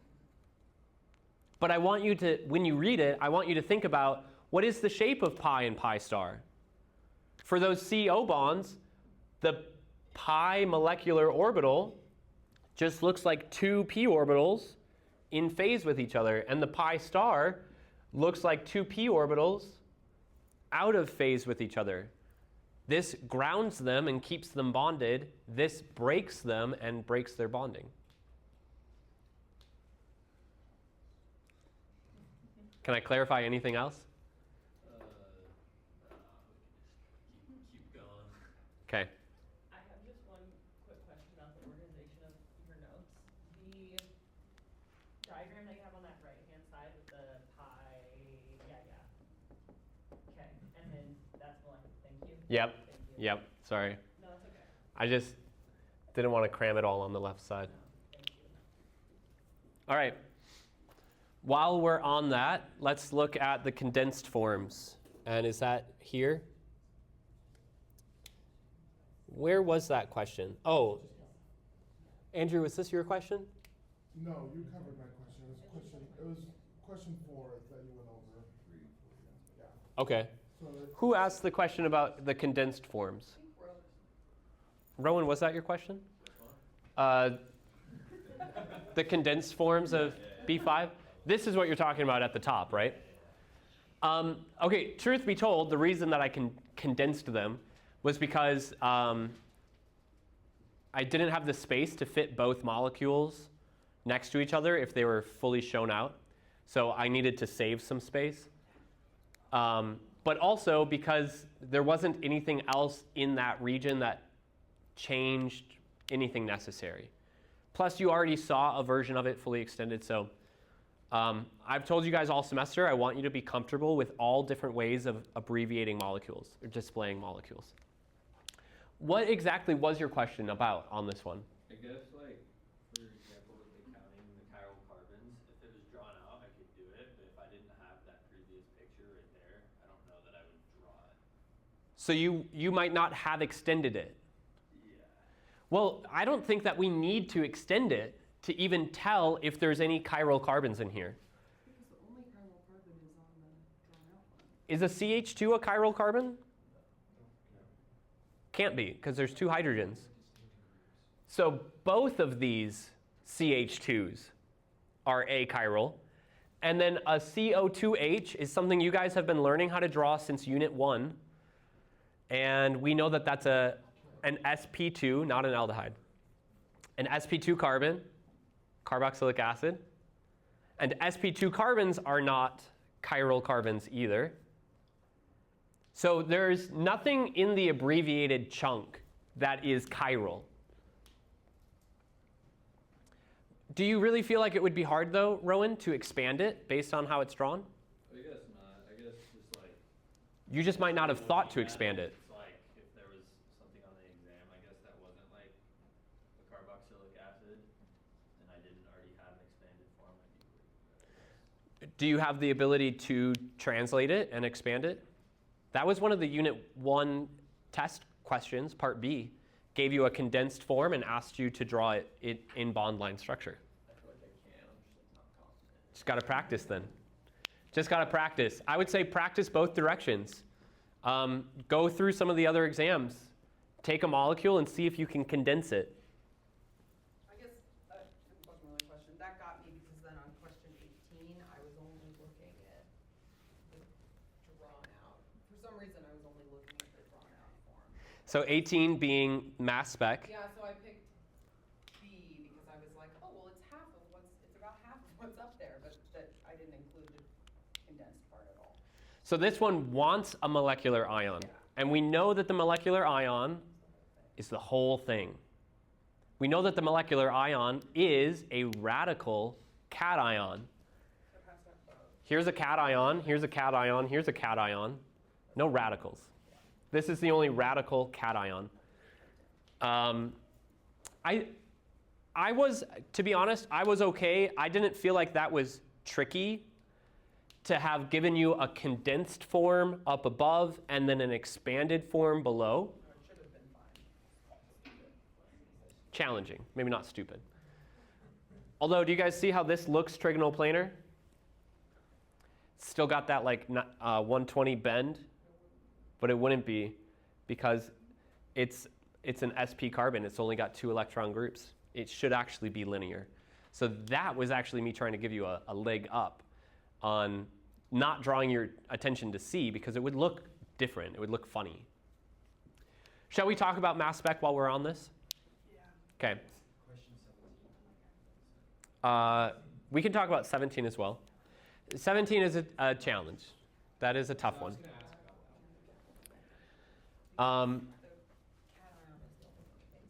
But I want you to, when you read it, I want you to think about what is the shape of pi and pi star. For those CO bonds, the pi molecular orbital just looks like 2 p orbitals in phase with each other, and the pi star looks like 2 p orbitals out of phase with each other. This grounds them and keeps them bonded. This breaks them and breaks their bonding. Can I clarify anything else? Keep going. Okay. I have just one quick question about the organization of your notes. The diagram that you have on that right-hand side with the pi, yeah. Okay, Yep, yep, sorry. No, that's okay. I just didn't want to cram it all on the left side. Thank you. All right. While we're on that, let's look at the condensed forms. And is that here? Where was that question? Oh, Andrew, was this your question? No, you covered my question. It was question 4 that you went over. Yeah. Okay. So Who asked the question about the condensed forms? Rowan, was that your question? The condensed forms of B5? This is what you're talking about at the top, right? Okay, truth be told, the reason that I condensed them was because I didn't have the space to fit both molecules next to each other if they were fully shown out. So I needed to save some space. But also because there wasn't anything else in that region that changed anything necessary. Plus, you already saw a version of it fully extended. So I've told you guys all semester, I want you to be comfortable with all different ways of abbreviating molecules or displaying molecules. What exactly was your question about on this one? I guess, like, for example, with the counting the chiral carbons, if it was drawn out, I could do it, but if I didn't have that previous picture right there, I don't know that I would draw it. So you might not have extended it. Yeah. Well, I don't think that we need to extend it to even tell if there's any chiral carbons in here. Because the only chiral carbon is on the drawn out one. Is a CH2 a chiral carbon? Can't be, because there's 2 hydrogens. So both of these CH2s are achiral. And then a CO2H is something you guys have been learning how to draw since Unit 1. And we know that that's an sp2, not an aldehyde. An sp2 carbon, carboxylic acid. And sp2 carbons are not chiral carbons either. So there's nothing in the abbreviated chunk that is chiral. Do you really feel like it would be hard, though, Rowan, to expand it based on how it's drawn? I guess not. I guess just like. You just might not have thought to expand it. It's like if there was something on the exam, I guess that wasn't like the carboxylic acid, and I didn't already have an expanded form. Do you have the ability to translate it and expand it? That was one of the Unit 1 test questions, Part B. Gave you a condensed form and asked you to draw it in bond line structure. I feel like I can, I'm just not confident. Just got to practice then. Just got to practice. I would say practice both directions. Go through some of the other exams. Take a molecule and see if you can condense it. I guess, it wasn't really a question, that got me because then on question 18, I was only looking at the drawn out. For some reason, I was only looking at the drawn out form. So 18 being mass spec. Yeah, so I picked B because I was like, oh, well, it's about half of what's up there, but that I didn't include the condensed part at all. So this one wants a molecular ion. Yeah. And we know that the molecular ion is the whole thing. We know that the molecular ion is a radical cation. Here's a cation, here's a cation, here's a cation. No radicals. This is the only radical cation. I was, to be honest, I was okay. I didn't feel like that was tricky to have given you a condensed form up above and then an expanded form below. It should have been fine. Challenging, maybe not stupid. Although, do you guys see how this looks trigonal planar? Still got that like 120 bend, but it wouldn't be because it's an sp carbon. It's only got 2 electron groups. It should actually be linear. So that was actually me trying to give you a leg up on not drawing your attention to C because it would look different. It would look funny. Shall we talk about mass spec while we're on this? Yeah. Okay. Question 17. We can talk about 17 as well. 17 is a challenge. That is a tough I was one. gonna ask about that. The cation is the only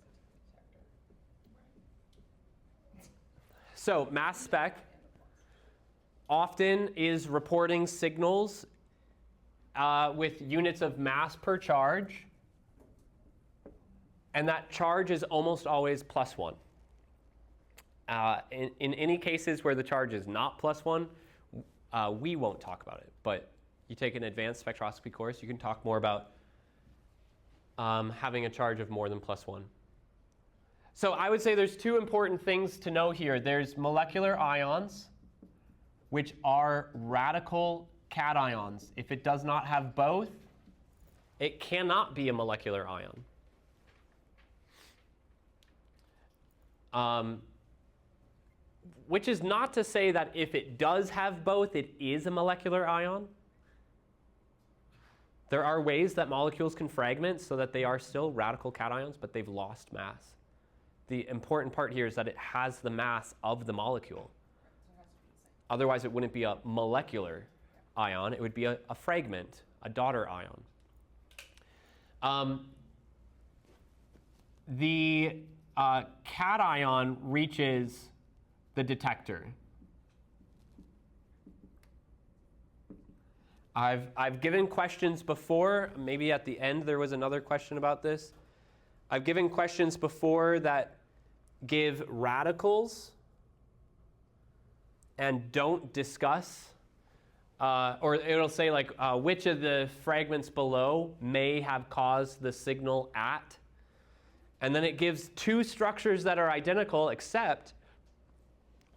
thing that's detector. So mass spec often is reporting signals with units of mass per charge And that charge is almost always +1. In any cases where the charge is not +1, we won't talk about it. But you take an advanced spectroscopy course, you can talk more about having a charge of more than +1. So I would say there's two important things to know here. There's molecular ions, which are radical cations. If it does not have both, it cannot be a molecular ion. Which is not to say that if it does have both, it is a molecular ion. There are ways that molecules can fragment so that they are still radical cations, but they've lost mass. The important part here is that it has the mass of the molecule. Otherwise, it wouldn't be a molecular ion. It would be a fragment, a daughter ion. The cation reaches the detector. I've given questions before. Maybe at the end there was another question about this. I've given questions before that give radicals and don't discuss, or it'll say like which of the fragments below may have caused the signal at. And then it gives two structures that are identical except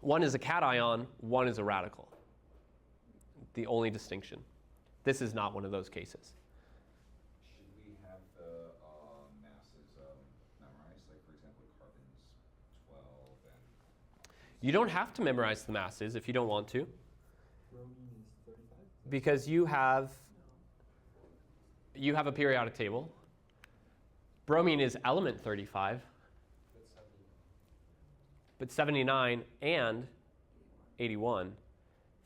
one is a cation, one is a radical. The only distinction. This is not one of those cases. Should we have the masses memorized? Like, for example, carbon's 12 and... You don't have to memorize the masses if you don't want to. Bromine is 35? Because you have a periodic table. Bromine is element 35. But 79 and 81,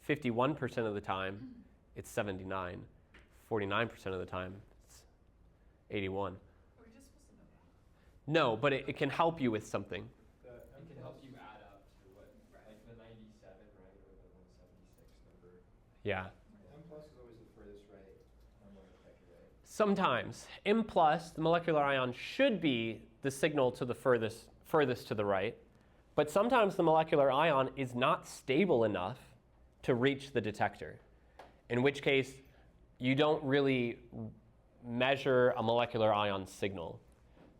51% of the time, it's 79. 49% of the time, it's 81. Are we just supposed to know that? No, but it can help you with something. It can help you add up to what, like the 97, right, or the 176 number. Yeah. M plus is always the furthest right, right? Sometimes. M plus, the molecular ion, should be the signal to the furthest to the right. But sometimes the molecular ion is not stable enough to reach the detector, in which case you don't really measure a molecular ion signal.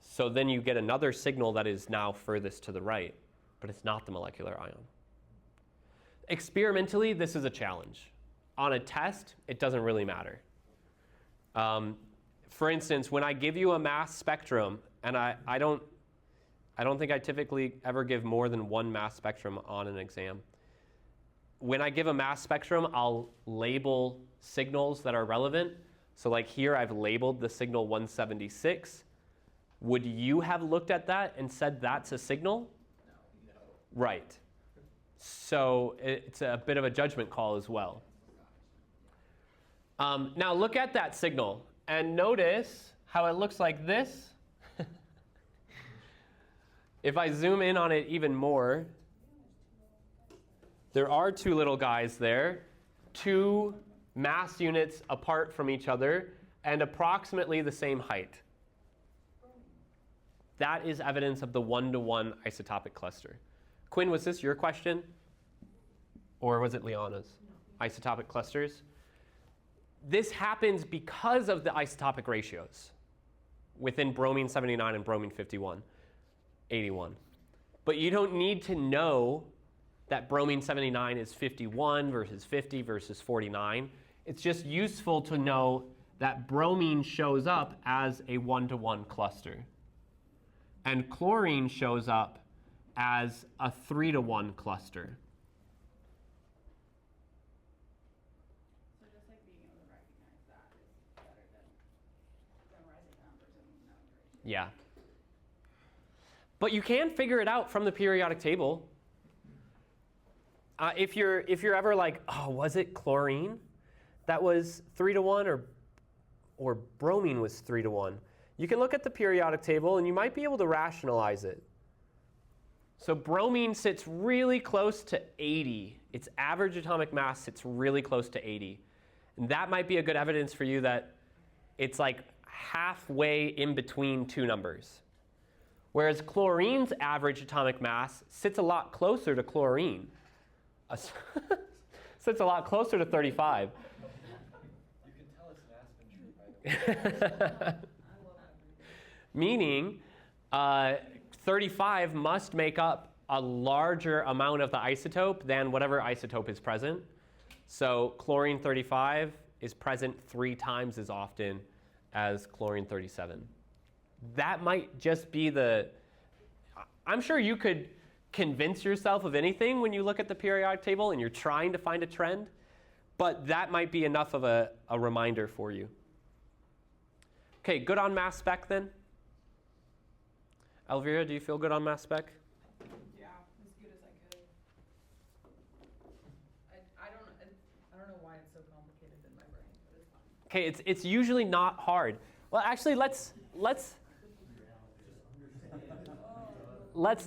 So then you get another signal that is now furthest to the right, but it's not the molecular ion. Experimentally, this is a challenge. On a test, it doesn't really matter. For instance, when I give you a mass spectrum, and I don't think I typically ever give more than one mass spectrum on an exam. When I give a mass spectrum, I'll label signals that are relevant. So like here, I've labeled the signal 176. Would you have looked at that and said that's a signal? No. Right. So it's a bit of a judgment call as well. Now look at that signal and notice how it looks like this. If I zoom in on it even more, there are two little guys there, two mass units apart from each other and approximately the same height. That is evidence of the one-to-one isotopic cluster. Quinn, was this your question? Or was it Liana's? No. Isotopic clusters? This happens because of the isotopic ratios within bromine 79 and bromine 51. 81. But you don't need to know that bromine 79 is 51 versus 50 versus 49. It's just useful to know that bromine shows up as a one-to-one cluster. And chlorine shows up as a 3-to-1 cluster. So just like being able to recognize that is better than memorizing numbers and numbers. Yeah. But you can figure it out from the periodic table. If you're ever like, oh, was it chlorine that was 3-to-1 or bromine was 3-to-1? You can look at the periodic table and you might be able to rationalize it. So bromine sits really close to 80. Its average atomic mass sits really close to 80. And that might be a good evidence for you that it's like halfway in between two numbers. whereas chlorine's average atomic mass sits a lot closer to chlorine. Sits a lot closer to 35. You can tell it's an aspen tree by the way. Meaning 35 must make up a larger amount of the isotope than whatever isotope is present. So chlorine 35 is present 3 times as often as chlorine 37. That might just be I'm sure you could convince yourself of anything when you look at the periodic table and you're trying to find a trend, but that might be enough of a reminder for you. Okay, good on mass spec then? Elvira, do you feel good on mass spec? Yeah, as good as I could. I don't know why it's so complicated in my brain, but it's fine. Okay, it's usually not hard. Well, actually, let's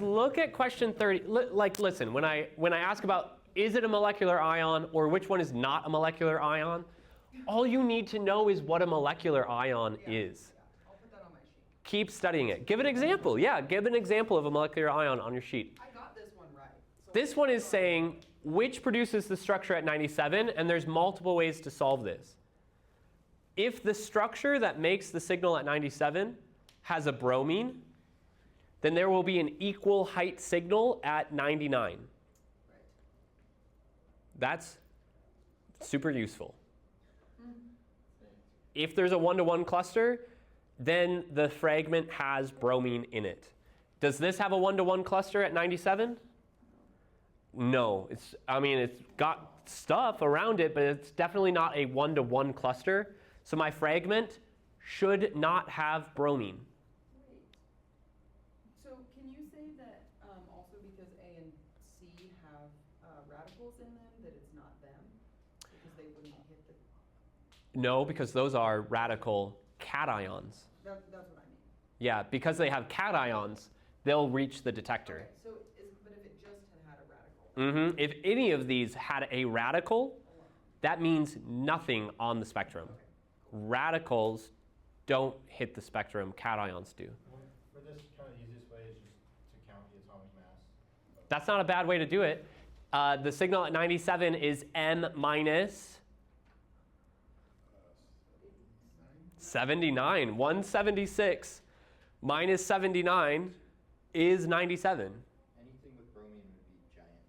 look at question 30. Listen, when I ask about is it a molecular ion or which one is not a molecular ion, all you need to know is what a molecular ion is. I'll put that on my sheet. Keep studying it. Give an example. Yeah, give an example of a molecular ion on your sheet. I got this one right. So This one is saying which produces the structure at 97, and there's multiple ways to solve this. If the structure that makes the signal at 97 has a bromine, then there will be an equal height signal at 99. Right. That's super useful. If there's a 1-to-1 cluster, then the fragment has bromine in it. Does this have a 1-to-1 cluster at 97? No. It's got stuff around it, but it's definitely not a 1-to-1 cluster. So my fragment should not have bromine. Wait. So can you say that also because A and C have radicals in them, that it's not them? Because they wouldn't hit the... No, because those are radical cations. That's what I mean. Yeah, because they have cations, they'll reach the detector. Okay, so but if it just had a radical? If any of these had a radical, that means nothing on the spectrum. Okay. Radicals don't hit the spectrum, cations do. For this, kind of the easiest way is just to count the atomic mass. That's not a bad way to do it. The signal at 97 is M minus 79. 176 minus 79 is 97. Anything with bromine would be giant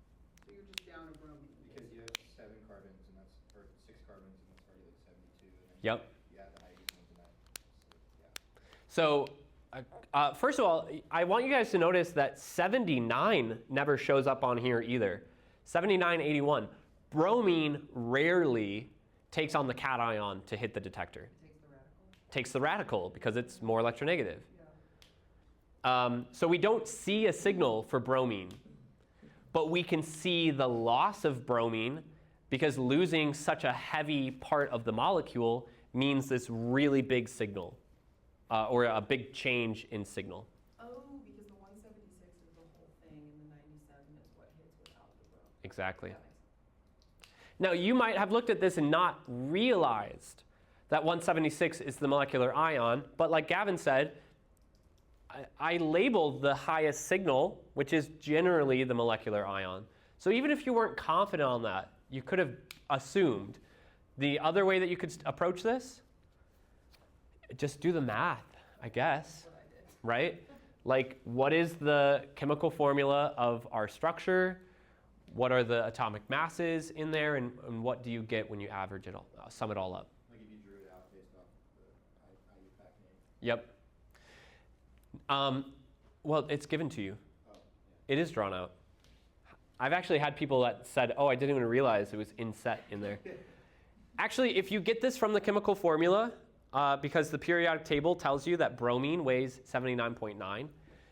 So you're just down a bromine. because you have 7 carbons and that's or 6 carbons and that's already like 72. And then Yep. you add the hydrogens and that. Yeah. So first of all, I want you guys to notice that 79 never shows up on here either. 79, 81. Bromine rarely takes on the cation to hit the detector. Takes the radical because it's more electronegative. So we don't see a signal for bromine, but we can see the loss of bromine because losing such a heavy part of the molecule means this really big signal or a big change in signal. Oh, because the 176 is the whole thing and the 97 is what hits without the bromine. Exactly. That makes sense. Now you might have looked at this and not realized that 176 is the molecular ion, but like Gavin said, I labeled the highest signal, which is generally the molecular ion. So even if you weren't confident on that, you could have assumed. The other way that you could approach this, just do the math, I guess, What I did. right? Like, what is the chemical formula of our structure? What are the atomic masses in there, and what do you get when you average it all, sum it all up? Like if you drew it out based off the IUPAC name. Yep. Well, it's given to you. Oh, yeah. It is drawn out. I've actually had people that said, oh, I didn't even realize it was inset in there. Actually, if you get this from the chemical formula, because the periodic table tells you that bromine weighs 79.9,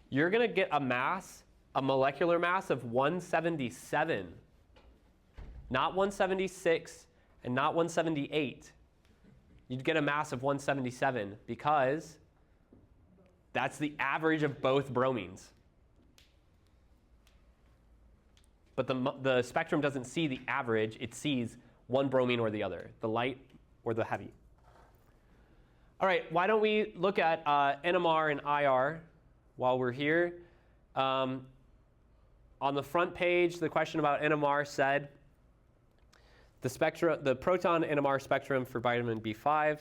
you're going to get a molecular mass of 177, not 176 and not 178. You'd get a mass of 177 because that's the average of both bromines. But the spectrum doesn't see the average, it sees one bromine or the other, the light or the heavy. All right, why don't we look at NMR and IR while we're here. On the front page, the question about NMR said the proton NMR spectrum for vitamin B5.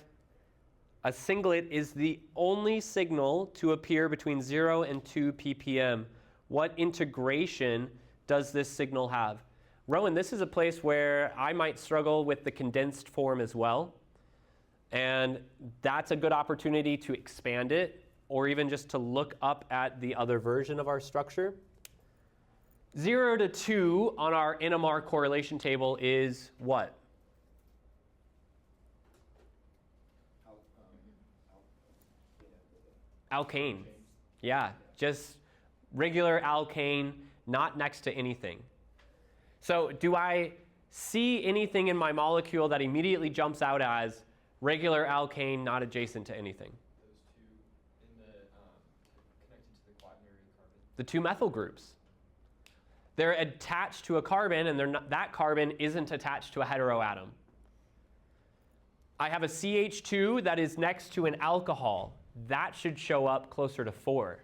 A singlet is the only signal to appear between 0 and 2 ppm. What integration does this signal have? Rowan, this is a place where I might struggle with the condensed form as well. And that's a good opportunity to expand it, or even just to look up at the other version of our structure. 0 to 2 on our NMR correlation table is what? Alkane. Yeah, just regular alkane, not next to anything. So do I see anything in my molecule that immediately jumps out as regular alkane, not adjacent to anything? Those two in the connected to the quaternary carbon. The two methyl groups. They're attached to a carbon, and that carbon isn't attached to a heteroatom. I have a CH2 that is next to an alcohol. That should show up closer to 4.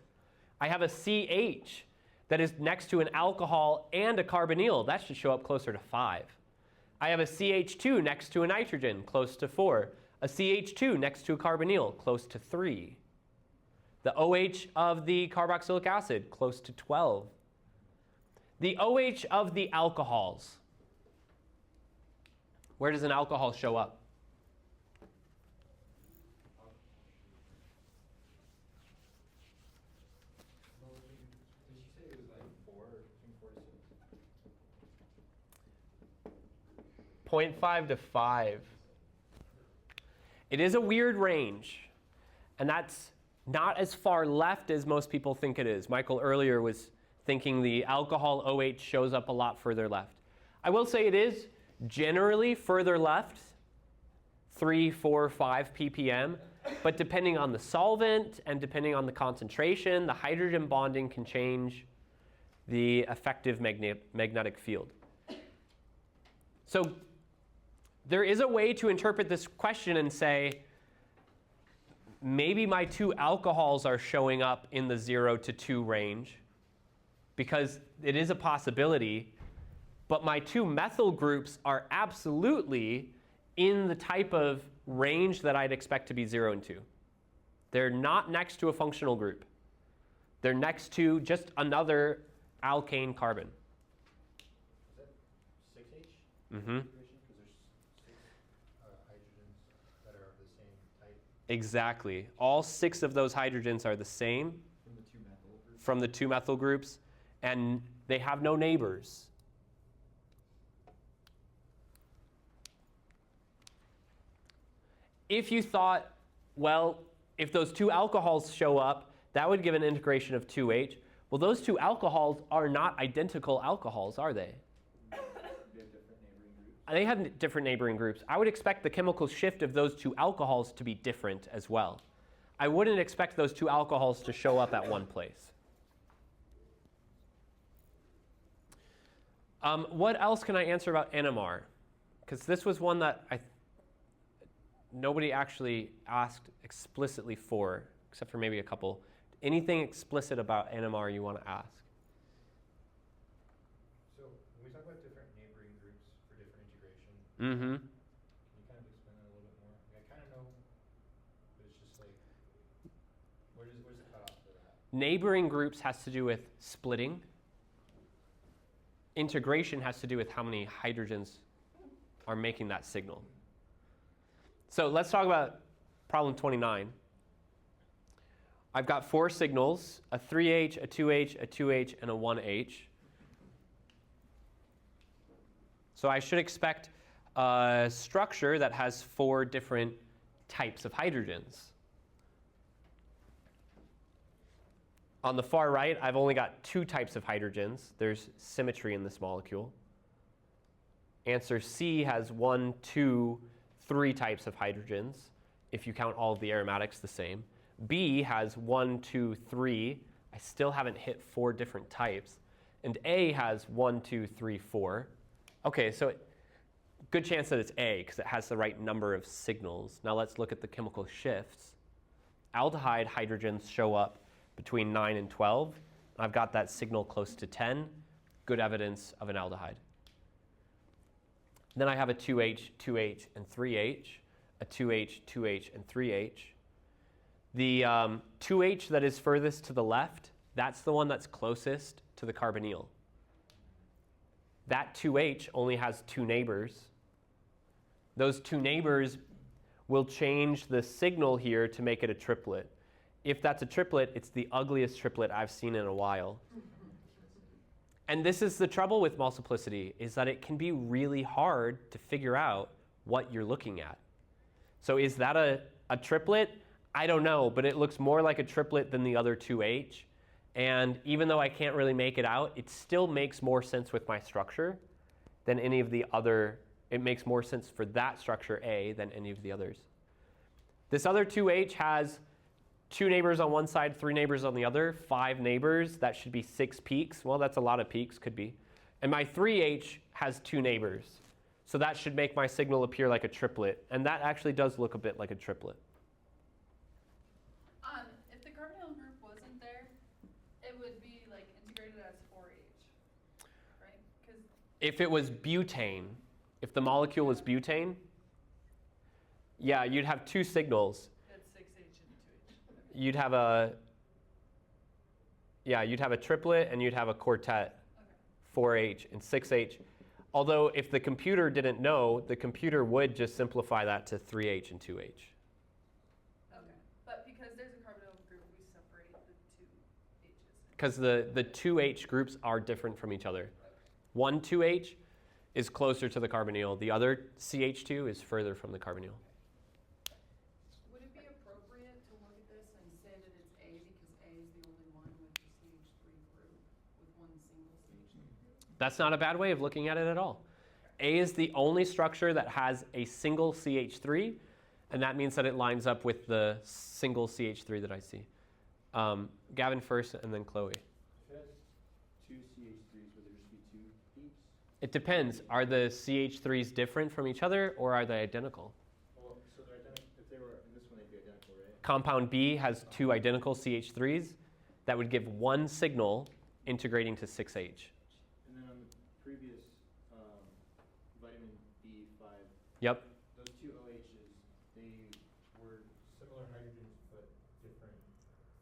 I have a CH that is next to an alcohol and a carbonyl. That should show up closer to 5. I have a CH2 next to a nitrogen, close to 4. A CH2 next to a carbonyl, close to 3. The OH of the carboxylic acid, close to 12. The OH of the alcohols. Where does an alcohol show up? Did you say it was like 4, between 4 to 6? 0.5 to 5. It is a weird range, and that's not as far left as most people think it is. Michael earlier was thinking the alcohol OH shows up a lot further left. I will say it is generally further left, 3, 4, 5 ppm, but depending on the solvent and depending on the concentration, the hydrogen bonding can change the effective magnetic field. So there is a way to interpret this question and say, maybe my two alcohols are showing up in the 0 to 2 range, because it is a possibility, but my two methyl groups are absolutely in the type of range that I'd expect to be 0 and 2. They're not next to a functional group. They're next to just another alkane carbon. Is that 6H? Mm-hmm. Because there's 6 hydrogens that are of the same type. Exactly. All 6 of those hydrogens are the same From the 2 methyl groups? and they have no neighbors. If you thought, well, if those 2 alcohols show up, that would give an integration of 2H. Well, those 2 alcohols are not identical alcohols, are they? They have different neighboring groups. I would expect the chemical shift of those 2 alcohols to be different as well. I wouldn't expect those 2 alcohols to show up at one place. What else can I answer about NMR? Because this was one that nobody actually asked explicitly for, except for maybe a couple. Anything explicit about NMR you want to ask? So when we talk about different neighboring groups for different integration, Mm-hmm. can you kind of explain that a little bit more? I kind of know, but it's just like, where's the cutoff for that? Neighboring groups has to do with splitting. Integration has to do with how many hydrogens are making that signal. So let's talk about problem 29. I've got 4 signals, a 3H, a 2H, a 2H, and a 1H. So I should expect a structure that has 4 different types of hydrogens. On the far right, I've only got 2 types of hydrogens. There's symmetry in this molecule. Answer C has 1, 2, 3 types of hydrogens, if you count all of the aromatics the same. B has 1, 2, 3. I still haven't hit 4 different types. And A has 1, 2, 3, 4. Okay, so good chance that it's A, because it has the right number of signals. Now let's look at the chemical shifts. Aldehyde hydrogens show up between 9 and 12. I've got that signal close to 10, good evidence of an aldehyde. Then I have a 2H, 2H, and 3H, a 2H, 2H, and 3H. The 2H that is furthest to the left, that's the one that's closest to the carbonyl. That 2H only has 2 neighbors. Those 2 neighbors will change the signal here to make it a triplet. If that's a triplet, it's the ugliest triplet I've seen in a while. And this is the trouble with multiplicity, is that it can be really hard to figure out what you're looking at. So is that a triplet? I don't know, but it looks more like a triplet than the other 2H. And even though I can't really make it out, it still makes more sense with my structure than any of the other. It makes more sense for that structure A than any of the others. This other 2H has 2 neighbors on one side, 3 neighbors on the other, 5 neighbors. That should be 6 peaks. Well, that's a lot of peaks, could be. And my 3H has 2 neighbors. So that should make my signal appear like a triplet. And that actually does look a bit like a triplet. If the carbonyl group wasn't there, it would be like integrated as 4H, right? 'Cause If it was butane, if the molecule was butane, yeah, you'd have 2 signals. it's 6H and 2H. You'd have a triplet and you'd have a quartet, 4H and 6H. Although if the computer didn't know, the computer would just simplify that to 3H and 2H. Okay, but because there's a carbonyl group, we separate the 2 H's. Because the 2H groups are different from each other. One 2H is closer to the carbonyl. The other CH2 is further from the carbonyl. Would it be appropriate to look at this and say that it's A because A is the only one with the CH3 group with one single CH3? That's not a bad way of looking at it at all. A is the only structure that has a single CH3, and that means that it lines up with the single CH3 that I see. Gavin first, and then Chloe. If it has 2 CH3s, would there just be 2 peaks? It depends. Are the CH3s different from each other, or are they identical? Well, so they're identical. If they were in this one, they'd be identical, right? Compound B has 2 identical CH3s. That would give one signal integrating to 6H. And then on the previous vitamin B5, Yep. those 2 OHs, they were similar hydrogens but different.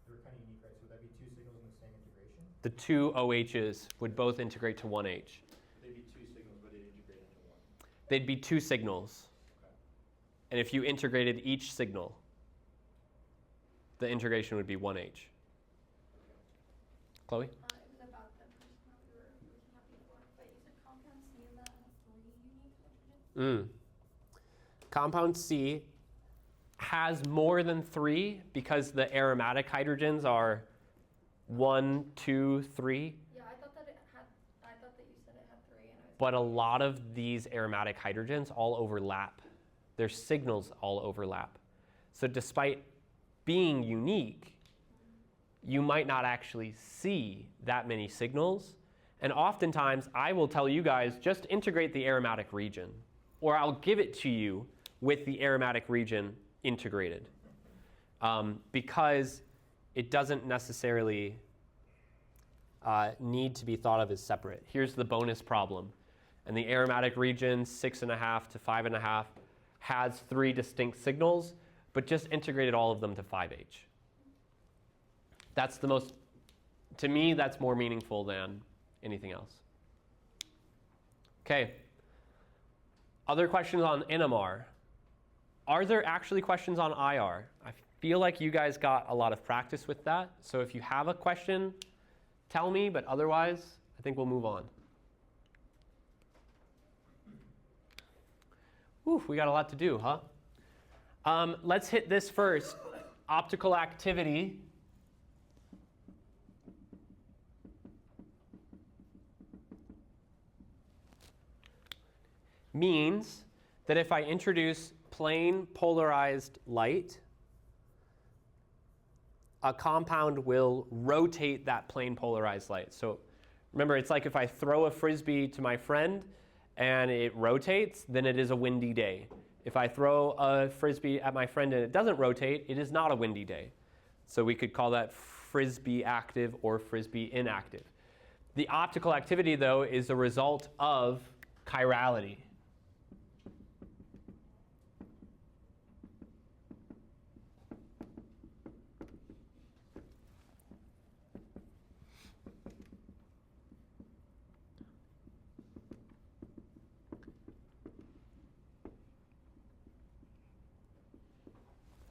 They were kind of unique, right? So would that be 2 signals in the same integration? The 2 OHs would both integrate to 1H. They'd be 2 signals, but they'd integrate into 1. They'd be 2 signals. Okay. And if you integrated each signal, the integration would be 1H. Chloe? It was about the person that we were looking at before, but you said compound C and that has 3 unique hydrogens? Compound C has more than 3 because the aromatic hydrogens are 1, 2, 3. Yeah, I thought that you said it had 3 and I was. But a lot of these aromatic hydrogens all overlap. Their signals all overlap. So despite being unique, you might not actually see that many signals. And oftentimes, I will tell you guys, just integrate the aromatic region. Or I'll give it to you with the aromatic region integrated. Because it doesn't necessarily need to be thought of as separate. Here's the bonus problem. And the aromatic region, 6.5 to 5.5, has 3 distinct signals, but just integrated all of them to 5H. That's the most, to me, that's more meaningful than anything else. Okay. Other questions on NMR? Are there actually questions on IR? I feel like you guys got a lot of practice with that. So if you have a question, tell me, but otherwise, I think we'll move on. Whew, we got a lot to do, huh? Let's hit this first. Optical activity. Means that if I introduce plain polarized light, a compound will rotate that plane polarized light. So remember, it's like if I throw a frisbee to my friend and it rotates, then it is a windy day. If I throw a frisbee at my friend and it doesn't rotate, it is not a windy day. So we could call that Frisbee active or Frisbee inactive. The optical activity, though, is a result of chirality.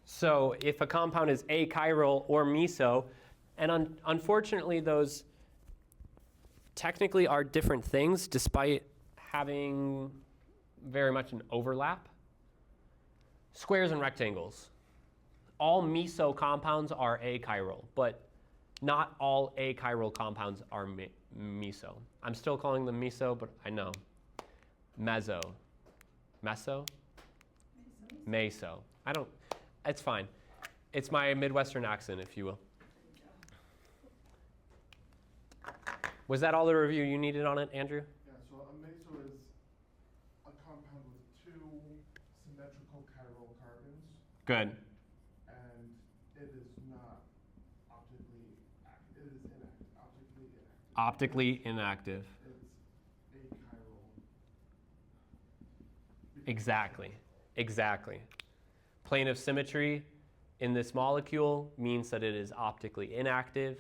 So if a compound is achiral or meso, and unfortunately those technically are different things despite having very much an overlap. Squares and rectangles. All meso compounds are achiral, but not all achiral compounds are meso. I'm still calling them meso, but I know. Meso. Meso? Meso. It's fine. It's my Midwestern accent, if you will. Was that all the review you needed on it, Andrew? Yeah, so a meso is a compound with two symmetrical chiral carbons, Good. and it is not optically active. It is inactive, optically inactive. Optically inactive. It's achiral. Exactly. Plane of symmetry in this molecule means that it is optically inactive.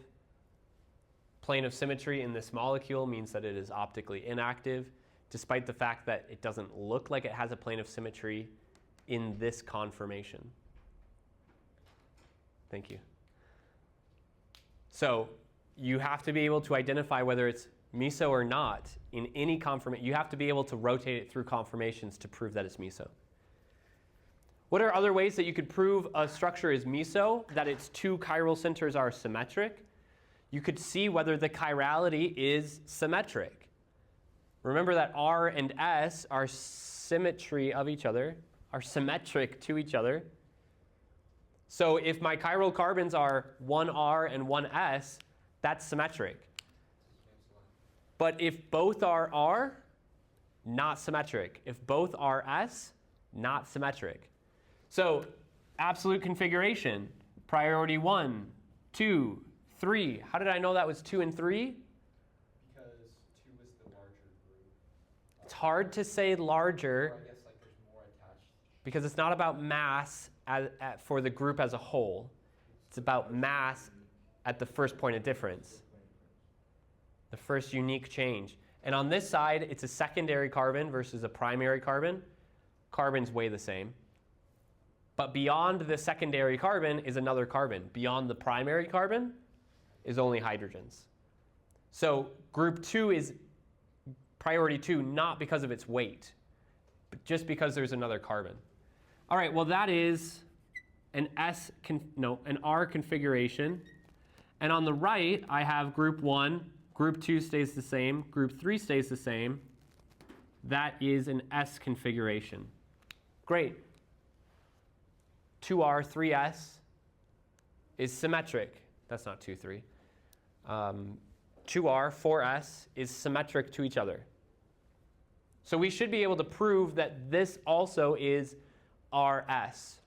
Plane of symmetry in this molecule means that it is optically inactive, despite the fact that it doesn't look like it has a plane of symmetry in this conformation. Thank you. So you have to be able to identify whether it's meso or not in any conformation. You have to be able to rotate it through conformations to prove that it's meso. What are other ways that you could prove a structure is meso, that its two chiral centers are symmetric? You could see whether the chirality is symmetric. Remember that R and S are symmetry of each other, are symmetric to each other. So if my chiral carbons are one R and one S, that's symmetric. But if both are R, not symmetric. If both are S, not symmetric. So absolute configuration, priority 1, 2, 3. How did I know that was 2 and 3? Because 2 is the larger group. It's hard to say larger Or I guess like there's more attached. because it's not about mass for the group as a whole. It's about mass at the first point of difference, the first unique change. And on this side, it's a secondary carbon versus a primary carbon. Carbons weigh the same. But beyond the secondary carbon is another carbon. Beyond the primary carbon is only hydrogens. So group 2 is priority 2 not because of its weight, but just because there's another carbon. All right, well that is an an R configuration. And on the right, I have group 1, group 2 stays the same, group 3 stays the same. That is an S configuration. Great. 2R, 3S is symmetric. That's not 2, 3. 2R, 4S is symmetric to each other. So we should be able to prove that this also is RS.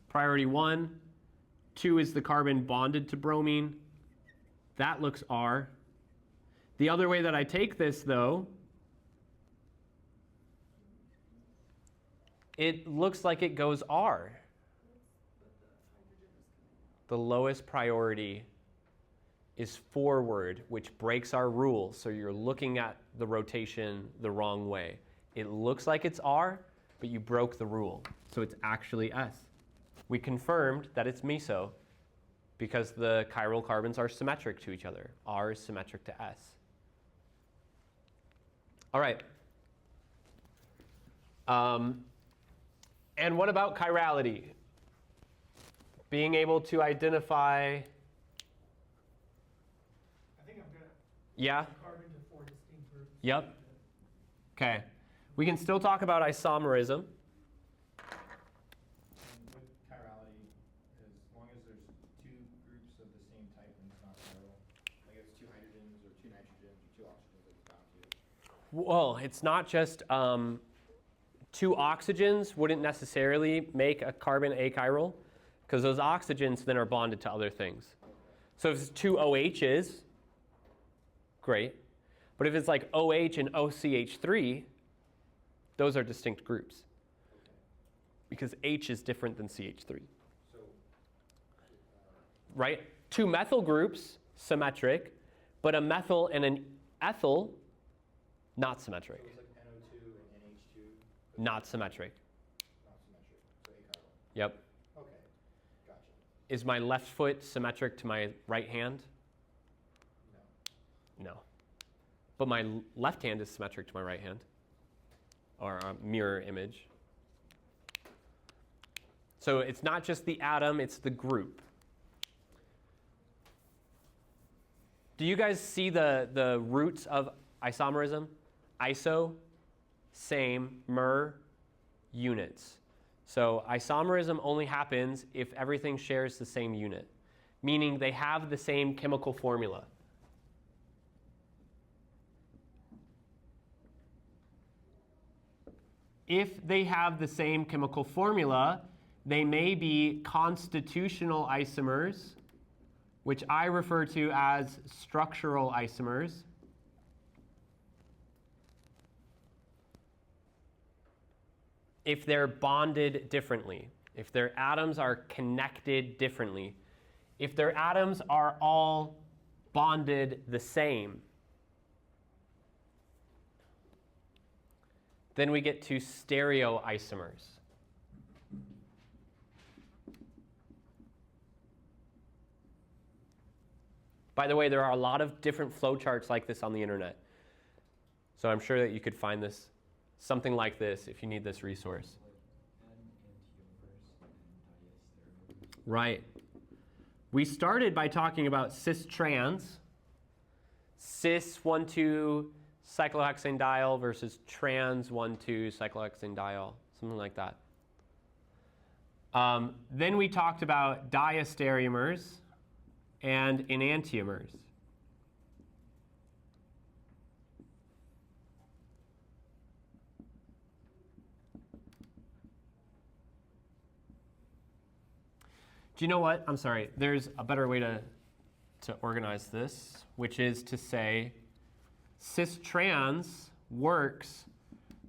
Priority 1, 2 is the carbon bonded to bromine. That looks R. The other way that I take this, though, it looks like it goes R. The lowest priority is forward, which breaks our rule. So you're looking at the rotation the wrong way. It looks like it's R, but you broke the rule. So it's actually S. We confirmed that it's meso because the chiral carbons are symmetric to each other. R is symmetric to S. All right. And what about chirality? Being able to identify. I think I'm gonna. Yeah? Carbon to 4 distinct groups. Yep. Okay. We can still talk about isomerism. And with chirality, as long as there's 2 groups of the same type and it's not chiral, like it's 2 hydrogens or 2 nitrogens or 2 oxygens that it's bound to. Well, it's not just 2 oxygens wouldn't necessarily make a carbon achiral because those oxygens then are bonded to other things. So if it's two OHs, great. But if it's like OH and OCH3, those are distinct groups. Because H is different than CH3. So, Right? Two methyl groups, symmetric, but a methyl and an ethyl, not symmetric. so it's like NO2 and NH2, but Not symmetric. not symmetric, so achiral. Yep. Okay, gotcha. Is my left foot symmetric to my right hand? No. No. But my left hand is symmetric to my right hand, or a mirror image. So it's not just the atom, it's the group. Do you guys see the roots of isomerism? Iso, same, mer, units. So isomerism only happens if everything shares the same unit, meaning they have the same chemical formula. If they have the same chemical formula, they may be constitutional isomers, which I refer to as structural isomers. If they're bonded differently, if their atoms are connected differently, if their atoms are all bonded the same, then we get to stereoisomers. By the way, there are a lot of different flowcharts like this on the internet. So I'm sure that you could find this, something like this, if you need this resource. Right. We started by talking about cis-trans, cis 1,2 cyclohexanediol versus trans 1,2 cyclohexanediol, something like that. Then we talked about diastereomers and enantiomers. Do you know what? I'm sorry. There's a better way to organize this, which is to say cis-trans works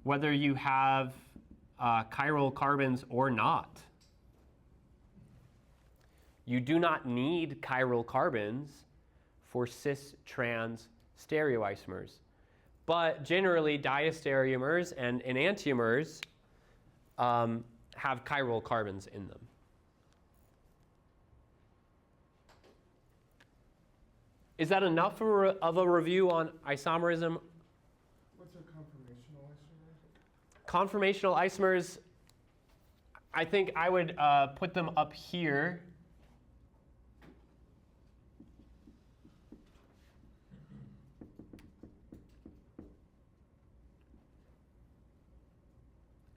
whether you have chiral carbons or not. You do not need chiral carbons for cis-trans stereoisomers. But generally, diastereomers and enantiomers have chiral carbons in them. Is that enough of a review on isomerism? What's a conformational isomer? Conformational isomers, I think I would put them up here.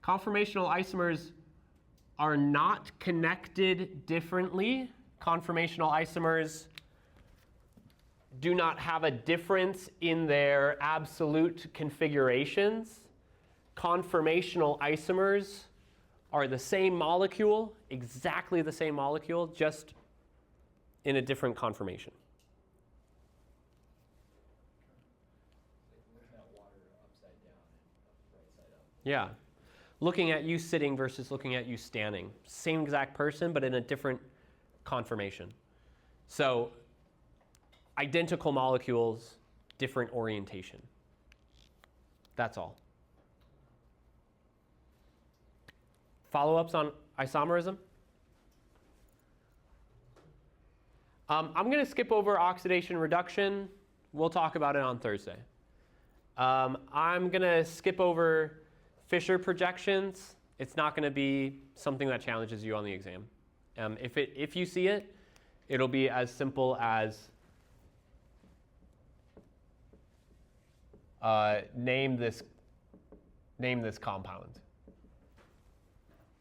Conformational isomers are not connected differently. Conformational isomers do not have a difference in their absolute configurations. Conformational isomers are the same molecule, exactly the same molecule, just in a different conformation. Like looking at water upside down and right side up. Yeah. Looking at you sitting versus looking at you standing. Same exact person, but in a different conformation. So identical molecules, different orientation. That's all. Follow-ups on isomerism? I'm going to skip over oxidation reduction. We'll talk about it on Thursday. I'm going to skip over Fisher projections. It's not going to be something that challenges you on the exam. If you see it, it'll be as simple as name this compound.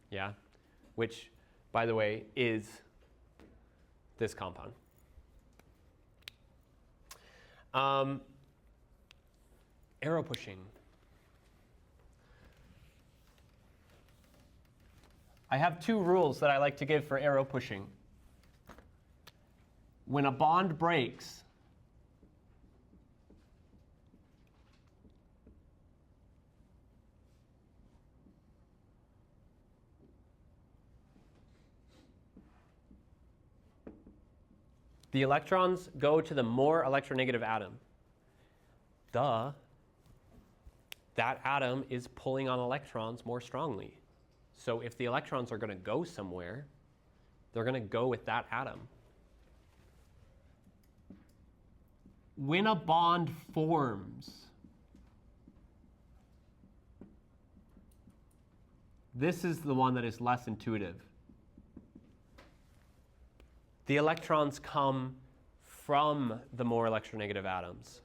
Yeah, which, by the way, is this compound. Arrow pushing. I have two rules that I like to give for arrow pushing. when a bond breaks, the electrons go to the more electronegative atom. That atom is pulling on electrons more strongly. So if the electrons are going to go somewhere, they're going to go with that atom. When a bond forms, this is the one that is less intuitive. The electrons come from the more electronegative atoms.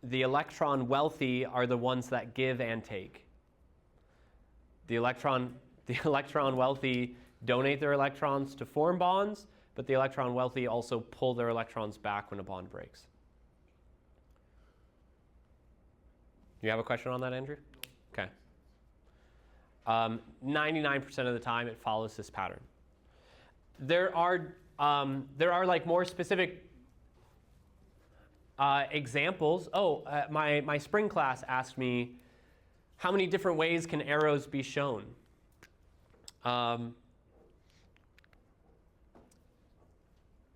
The electron wealthy are the ones that give and take. The electron wealthy donate their electrons to form bonds, but the electron wealthy also pull their electrons back when a bond breaks. You have a question on that, Andrew? Okay. 99% of the time, it follows this pattern. There are like more specific examples. My spring class asked me, how many different ways can arrows be shown?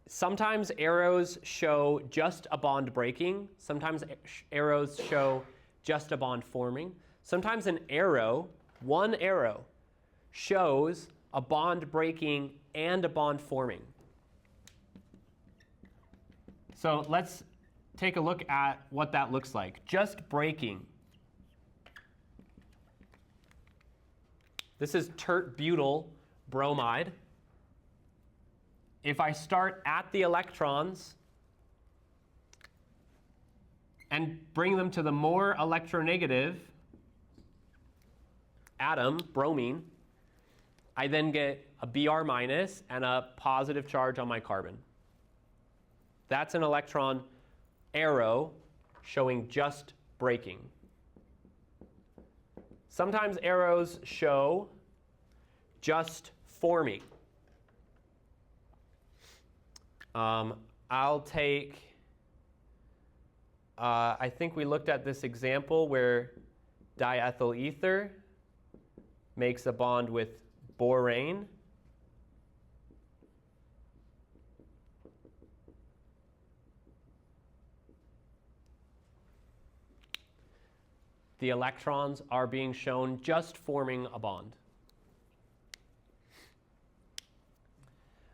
Sometimes arrows show just a bond breaking. Sometimes arrows show just a bond forming. Sometimes one arrow, shows a bond breaking and a bond forming. So let's take a look at what that looks like. Just breaking. This is tert-butyl bromide. If I start at the electrons and bring them to the more electronegative atom, bromine, I then get a Br minus and a positive charge on my carbon. That's an electron arrow showing just breaking. Sometimes arrows show just forming. I'll take, I think we looked at this example where diethyl ether makes a bond with borane. The electrons are being shown just forming a bond.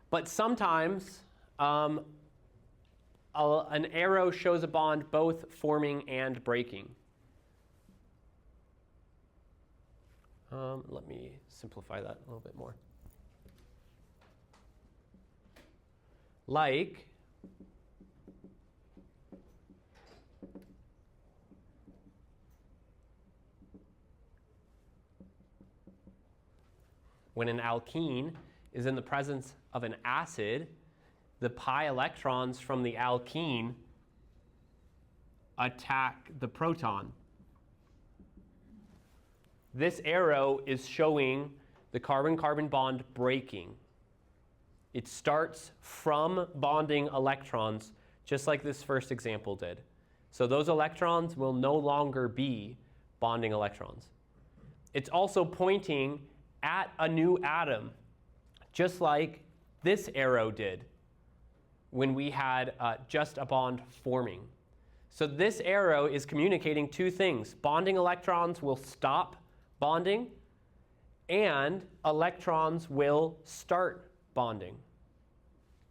But sometimes an arrow shows a bond both forming and breaking. Let me simplify that a little bit more. Like when an alkene is in the presence of an acid, the pi electrons from the alkene attack the proton. This arrow is showing the carbon-carbon bond breaking. It starts from bonding electrons, just like this first example did. So those electrons will no longer be bonding electrons. It's also pointing at a new atom, just like this arrow did when we had just a bond forming. So this arrow is communicating two things. Bonding electrons will stop bonding, and electrons will start bonding.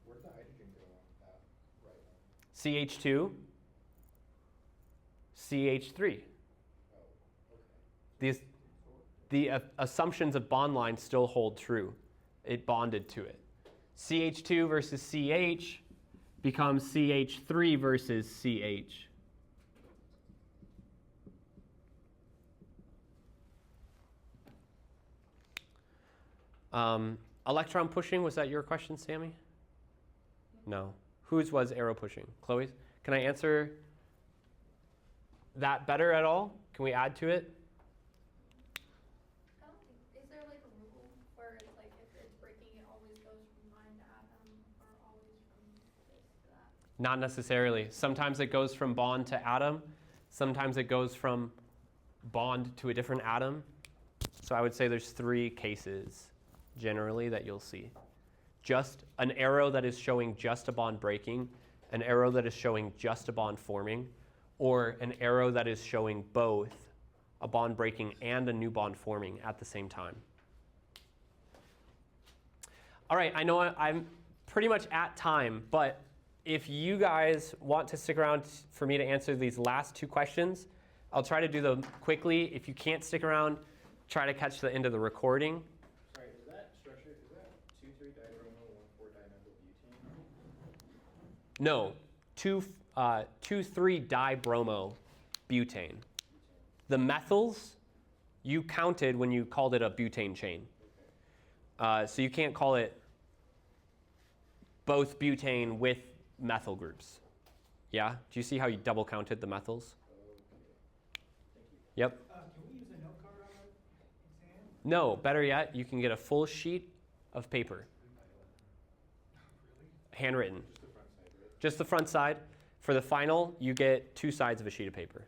Where did the hydrogen go on that right one? CH2, CH3. Oh, okay. The assumptions of bond lines still hold true. It bonded to it. CH2 versus CH becomes CH3 versus CH. Electron pushing, was that your question, Sammy? No. Whose was arrow pushing? Chloe's? Can I answer that better at all? Can we add to it? Not necessarily. Sometimes it goes from bond to atom. Sometimes it goes from bond to a different atom. So I would say there's 3 cases generally that you'll see. Just an arrow that is showing just a bond breaking, an arrow that is showing just a bond forming, or an arrow that is showing both a bond breaking and a new bond forming at the same time. All right, I know I'm pretty much at time, but if you guys want to stick around for me to answer these last 2 questions, I'll try to do them quickly. If you can't stick around, try to catch the end of the recording. Sorry, is that structure, is that 2,3-dibromo, 1,4-dimethylbutane? No, 2,3-dibromo butane. The methyls you counted when you called it a butane chain. So you can't call it both butane with methyl groups. Yeah? Do you see how you double counted the methyls? Yep. Can we use a note card on that exam? No, better yet, you can get a full sheet of paper. Handwritten. Just the front side. For the final, you get 2 sides of a sheet of paper.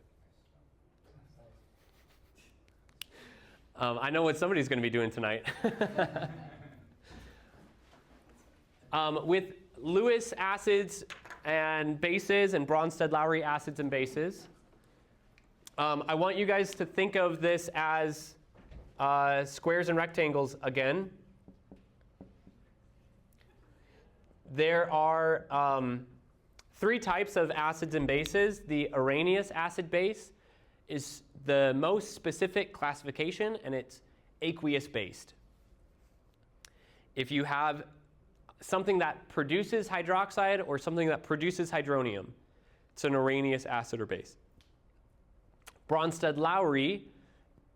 I know what somebody's going to be doing tonight. With Lewis acids and bases and Bronsted-Lowry acids and bases, I want you guys to think of this as squares and rectangles again. There are 3 types of acids and bases. The Arrhenius acid base is the most specific classification, and it's aqueous based. If you have something that produces hydroxide or something that produces hydronium, it's an Arrhenius acid or base. Bronsted-Lowry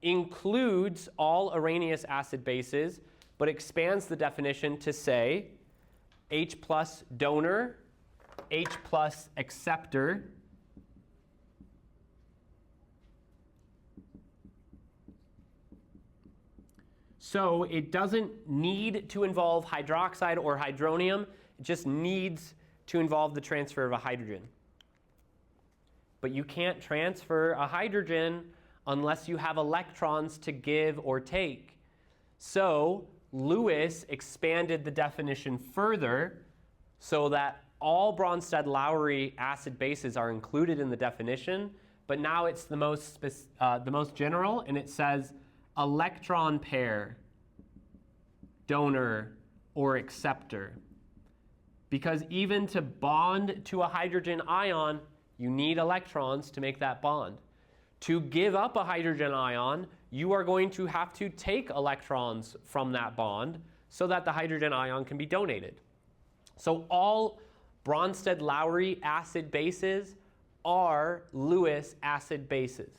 includes all Arrhenius acid bases, but expands the definition to say H plus donor, H plus acceptor, so it doesn't need to involve hydroxide or hydronium, it just needs to involve the transfer of a hydrogen. But you can't transfer a hydrogen unless you have electrons to give or take. So Lewis expanded the definition further so that all Bronsted-Lowry acid bases are included in the definition, but now it's the most general, and it says electron pair, donor, or acceptor. Because even to bond to a hydrogen ion, you need electrons to make that bond. To give up a hydrogen ion, you are going to have to take electrons from that bond so that the hydrogen ion can be donated. So all Bronsted-Lowry acid bases are Lewis acid bases.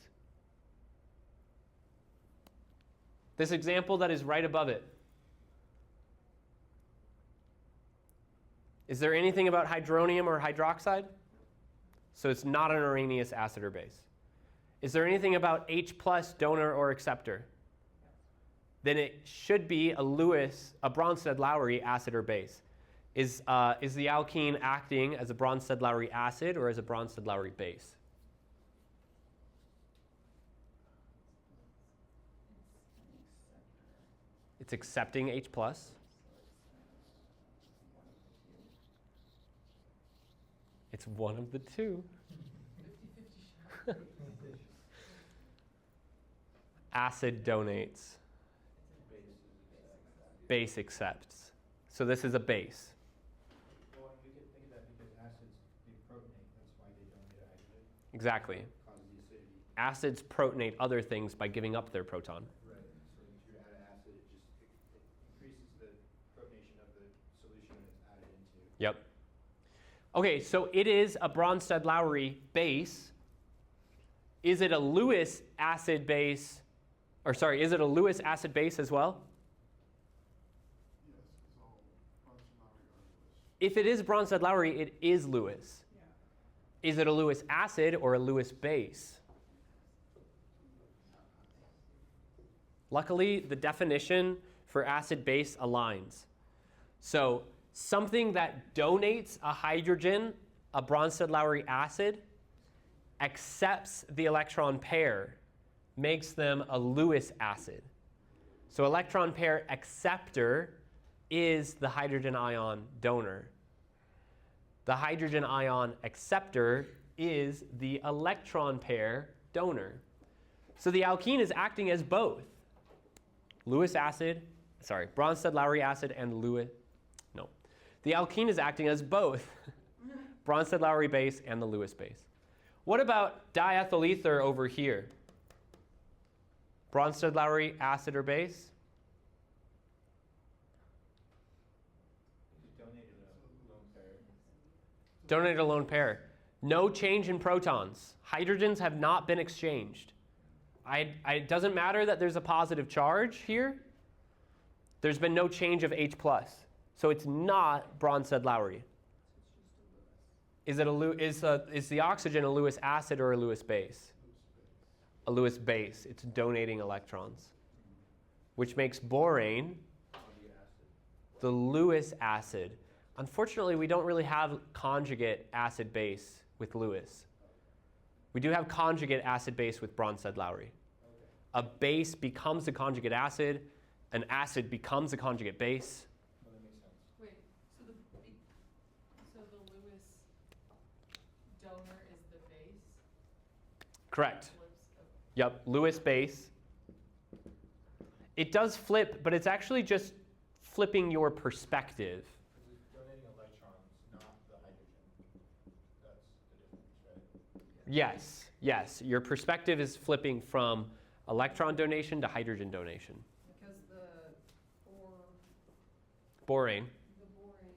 This example that is right above it. Is there anything about hydronium or hydroxide? So it's not an Arrhenius acid or base. Is there anything about H plus donor or acceptor? Then it should be a Bronsted-Lowry acid or base. Is the alkene acting as a Bronsted-Lowry acid or as a Bronsted-Lowry base? It's accepting H plus. It's one of the 2. Acid donates. Base accepts. So this is a base. Well, and we could think of that because acids, they protonate. That's why they donate a hydrogen. Exactly. Causes the acidity. Acids protonate other things by giving up their proton. Right. So if you add an acid, it increases the protonation of the solution that it's added into. Yep. Okay, so it is a Bronsted-Lowry base. Is it a Lewis acid base? Or sorry, is it a Lewis acid base as well? Yes, it's all Bronsted-Lowry are Lewis. If it is Bronsted-Lowry, it is Lewis. Yeah. Is it a Lewis acid or a Lewis base? Luckily, the definition for acid-base aligns. So something that donates a hydrogen a Bronsted-Lowry acid accepts the electron pair, makes them a Lewis acid. So electron pair acceptor is the hydrogen ion donor. The hydrogen ion acceptor is the electron pair donor. So the alkene is acting as both Bronsted-Lowry acid and Lewis. No. The alkene is acting as both Bronsted-Lowry base and the Lewis base. What about diethyl ether over here? Bronsted-Lowry acid or base? Donated a lone pair. No change in protons. Hydrogens have not been exchanged. It doesn't matter that there's a positive charge here. There's been no change of H+. So it's not Bronsted-Lowry. Is the oxygen a Lewis acid or a Lewis base? A Lewis base. It's donating electrons, which makes borane the Lewis acid. Unfortunately, we don't really have conjugate acid base with Lewis. We do have conjugate acid base with Bronsted-Lowry. A base becomes a conjugate acid. An acid becomes a conjugate base. Wait, so the Lewis donor is the base? Correct. Flips of- Yep, Lewis base. It does flip, but it's actually just flipping your perspective. It's donating electrons, not the hydrogen. That's the difference, right? Yes. Your perspective is flipping from electron donation to hydrogen donation. Because the Borane. the borane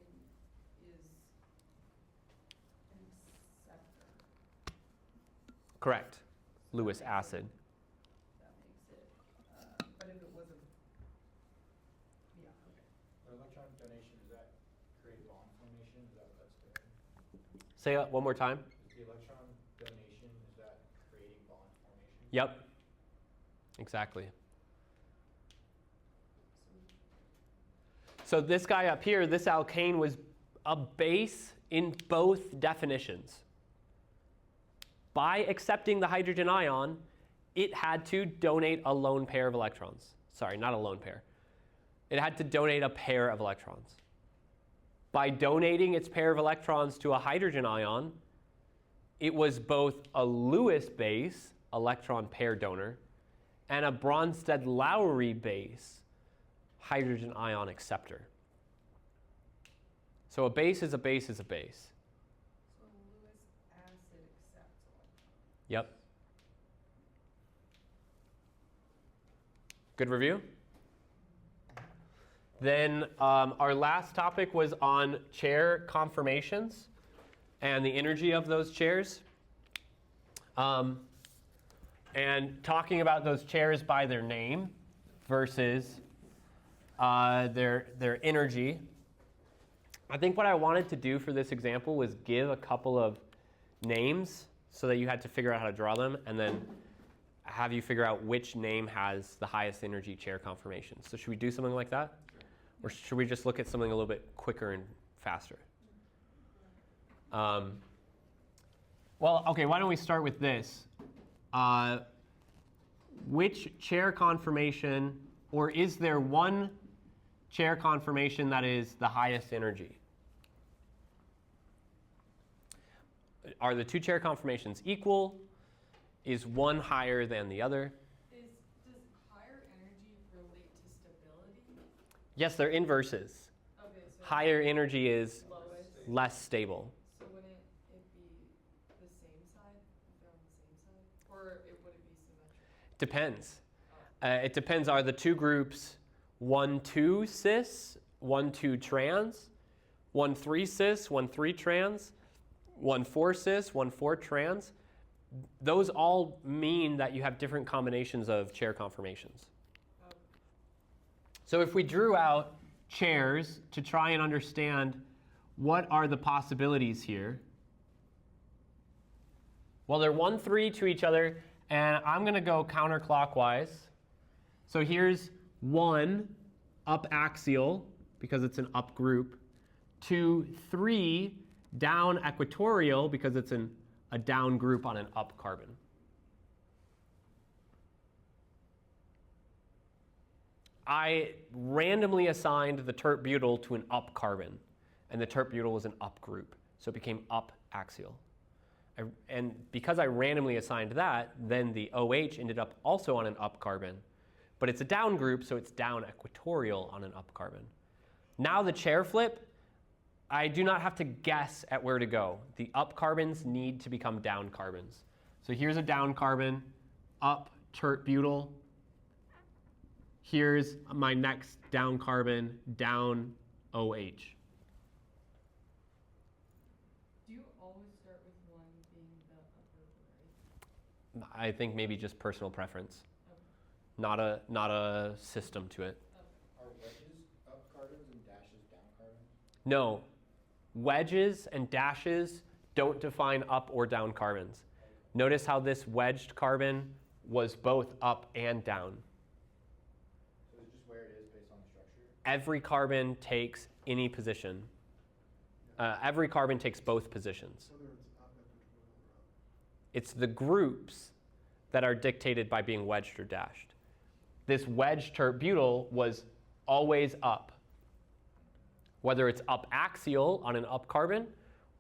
is an acceptor. Correct. Lewis acid. That makes it, but if it was a, yeah, okay. The electron donation, does that create bond formation? Is that what that's doing? Say that one more time. Is the electron donation, is that creating bond formation? Yep. Exactly. So this guy up here, this alkane was a base in both definitions. By accepting the hydrogen ion, it had to donate a lone pair of electrons. Sorry, not a lone pair. It had to donate a pair of electrons. By donating its pair of electrons to a hydrogen ion, it was both a Lewis base, electron pair donor, and a Bronsted-Lowry base, hydrogen ion acceptor. So a base is a base is a base. So Lewis acid accepts electrons. Yep. Good review? Then our last topic was on chair conformations and the energy of those chairs. And talking about those chairs by their name versus their energy. I think what I wanted to do for this example was give a couple of names so that you had to figure out how to draw them, and then have you figure out which name has the highest energy chair conformation. So should we do something like that? Or should we just look at something a little bit quicker and faster? Well, okay, why don't we start with this? Which chair conformation, or is there one chair conformation that is the highest energy? Are the two chair conformations equal? Is one higher than the other? Does higher energy relate to stability? Yes, they're inverses. Okay, so Higher energy is lowest. less stable. So wouldn't it be the same side if they're on the same side? Or would it be symmetrical? Depends. It depends. Are the two groups 1,2 cis, 1,2 trans, 1,3 cis, 1,3 trans, 1,4 cis, 1,4 trans? Those all mean that you have different combinations of chair conformations. So if we drew out chairs to try and understand what are the possibilities here, well, they're 1, 3 to each other, and I'm going to go counterclockwise. So here's 1 up axial, because it's an up group, 2, 3 down equatorial because it's a down group on an up carbon. I randomly assigned the tert-butyl to an up carbon, and the tert-butyl was an up group, so it became up axial. And because I randomly assigned that, then the OH ended up also on an up carbon, but it's a down group, so it's down equatorial on an up carbon. Now the chair flip, I do not have to guess at where to go. The up carbons need to become down carbons. So here's a down carbon, up tert-butyl. Here's my next down carbon, down OH. Do you always start with one being the upper right? I think maybe just personal preference, Okay. not a system to it. Are wedges up carbons and dashes down carbons? No, wedges and dashes don't define up or down carbons. Notice how this wedged carbon was both up and down. So it's just where it is based on the structure? Every carbon takes any position. Every carbon takes both positions. Whether it's up, equatorial, or up. It's the groups that are dictated by being wedged or dashed. This wedged tert-butyl was always up. Whether it's up axial on an up carbon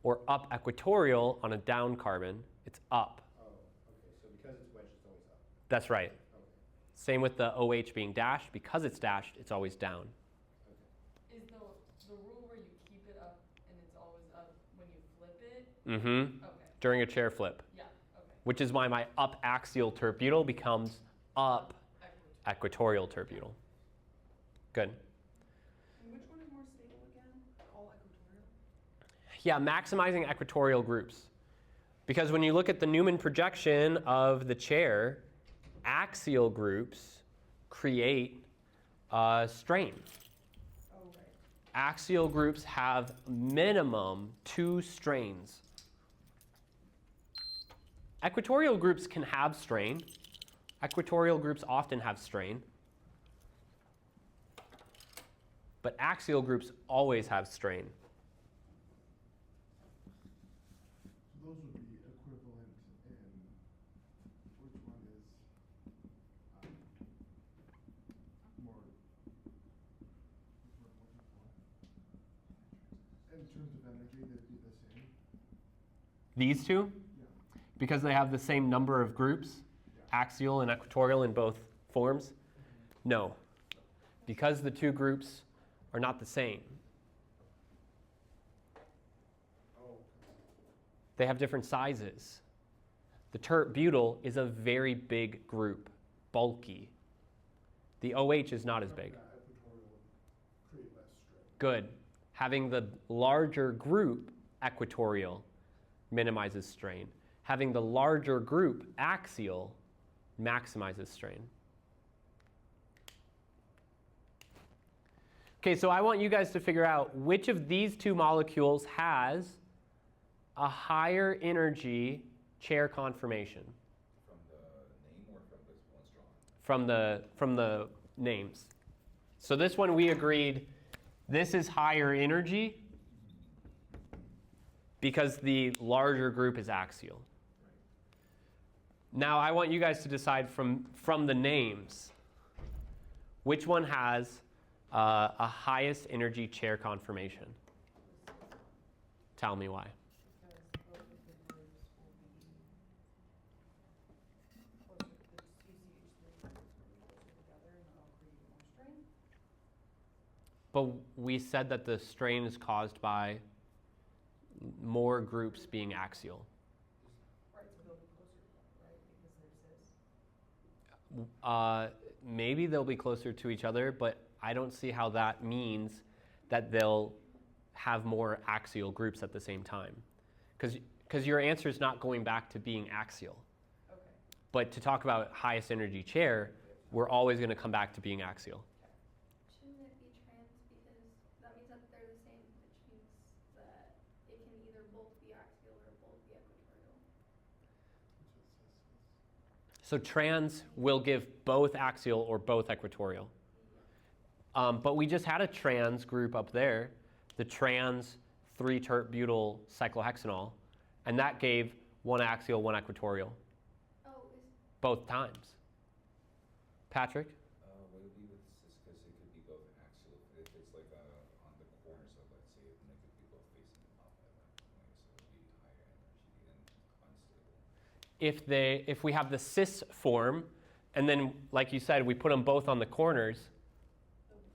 or up equatorial on a down carbon, it's up. Oh, okay, so because it's wedged, it's always up. That's right. Okay, Same with the OH being dashed. Because it's dashed, it's always down. okay. Is the rule where you keep it up and it's always up when you flip it? Mm-hmm. Okay, During a chair flip, yeah, okay. which is why my up axial tert-butyl becomes up Equatorial. equatorial tert-butyl. Good. And which one is more stable again? All equatorial? Yeah, maximizing equatorial groups. Because when you look at the Newman projection of the chair, axial groups create strain. Oh, right. Axial groups have minimum 2 strains. Equatorial groups can have strain. Equatorial groups often have strain. But axial groups always have strain. So those would be equivalent in, which one is more, which one I'm looking for? In terms of energy, they'd be the same? These two, Yeah. because they have the same number of groups, axial and equatorial in both forms? No, because the two groups are not the same. Oh, They have different sizes. The tert-butyl is a very big group, bulky. The OH is not as big. that equatorial would create less strain. Good. Having the larger group, equatorial, minimizes strain. Having the larger group, axial, maximizes strain. Okay, so I want you guys to figure out which of these two molecules has a higher energy chair conformation From the name or from this one strong? from the names. So this one we agreed this is higher energy because the larger group is axial. Now I want you guys to decide from the names which one has a highest energy chair conformation. Tell me why. Because both of the groups will be closer, the CCH3 groups will be closer together and that'll create more strain. But we said that the strain is caused by more groups being axial. Right, so they'll be closer together, right, because they're cis. Maybe they'll be closer to each other, but I don't see how that means that they'll have more axial groups at the same time. Because your answer is not going back to being axial. Okay. But to talk about highest energy chair, we're always going to come back to being axial. Shouldn't it be trans because that means that they're the same, which means that it can either both be axial or both be equatorial. So trans will give both axial or both equatorial. But we just had a trans group up there. The trans 3-tert-butyl cyclohexanol, and that gave 1 axial, 1 equatorial, Oh, is, both times. Patrick? Would it be with cis, because it could be both axial, if it's like on the corners of, let's say, then it could be both facing up at that point, so it would be higher energy and unstable. If we have the cis form, and then, like you said, we put them both on the corners,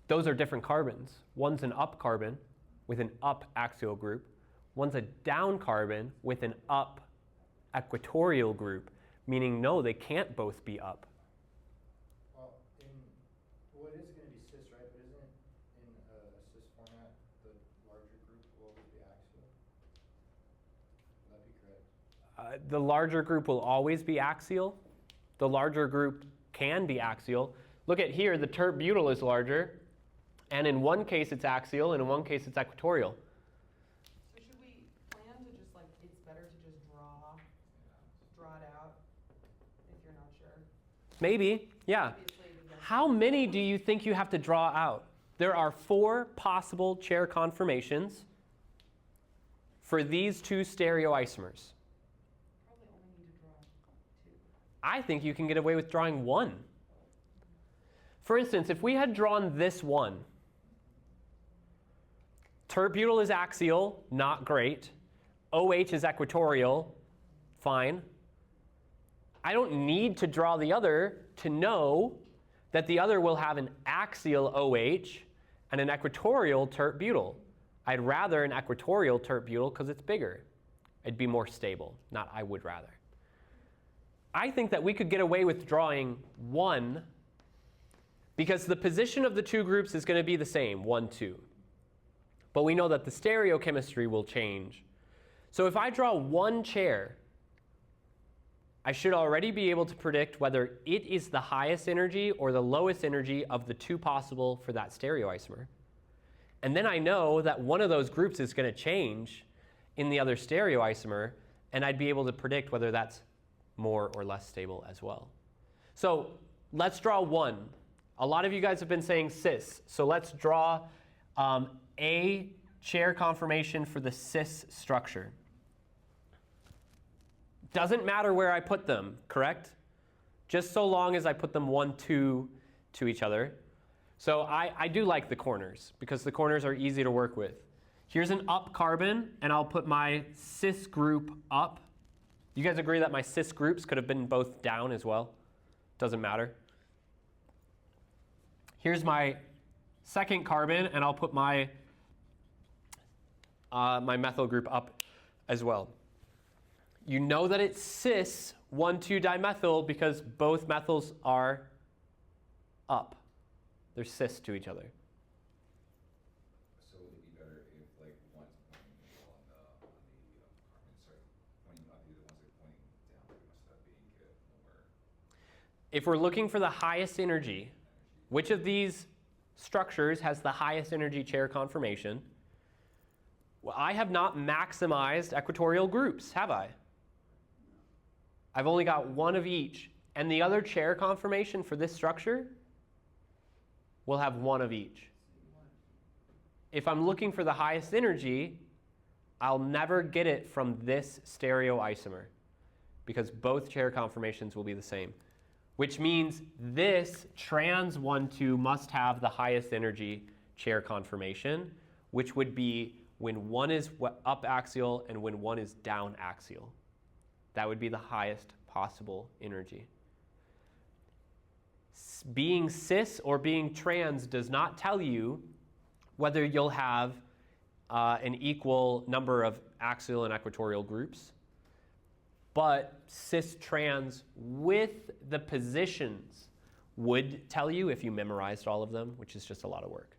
those are different carbons. One's an up carbon with an up axial group. One's a down carbon with an up equatorial group, meaning no, they can't both be up. Well, it is going to be cis, right? But isn't in a cis format, the larger group will always be axial? Would that be correct? The larger group will always be axial. The larger group can be axial. Look at here, the tert-butyl is larger, and in one case it's axial, and in one case it's equatorial. So should we plan to just like, it's better to just draw it out if you're not sure? Maybe, yeah. Obviously, the How many do you think you have to draw out? There are 4 possible chair conformations for these 2 stereoisomers. probably only need to draw 2. I think you can get away with drawing 1. For instance, if we had drawn this one, tert-butyl is axial, not great. OH is equatorial, fine. I don't need to draw the other to know that the other will have an axial OH and an equatorial tert-butyl. I'd rather an equatorial tert-butyl because it's bigger. It'd be more stable, not I would rather. I think that we could get away with drawing 1 because the position of the 2 groups is going to be the same, 1, 2. But we know that the stereochemistry will change. So if I draw 1 chair, I should already be able to predict whether it is the highest energy or the lowest energy of the 2 possible for that stereoisomer. And then I know that one of those groups is going to change in the other stereoisomer, and I'd be able to predict whether that's more or less stable as well. So let's draw 1. A lot of you guys have been saying cis, so let's draw a chair conformation for the cis structure. Doesn't matter where I put them, correct? Just so long as I put them 1, 2 to each other. So I do like the corners because the corners are easy to work with. Here's an up carbon, and I'll put my cis group up. You guys agree that my cis groups could have been both down as well? Doesn't matter. Here's my second carbon, and I'll put my my methyl group up as well. You know that it's cis 1,2-dimethyl because both methyls are up. They're cis to each other. So would it be better if like one's pointing on the carbon, sorry, pointing up, the other one's like pointing down, pretty much that being more If we're looking for the highest energy, which of these structures has the highest energy chair conformation? Well, I have not maximized equatorial groups, have I? I've only got 1 of each. And the other chair conformation for this structure will have 1 of each. If I'm looking for the highest energy, I'll never get it from this stereoisomer because both chair conformations will be the same, which means this trans 1,2 must have the highest energy chair conformation, which would be when 1 is up axial and when 1 is down axial. That would be the highest possible energy. Being cis or being trans does not tell you whether you'll have an equal number of axial and equatorial groups, but cis-trans with the positions would tell you if you memorized all of them, which is just a lot of work.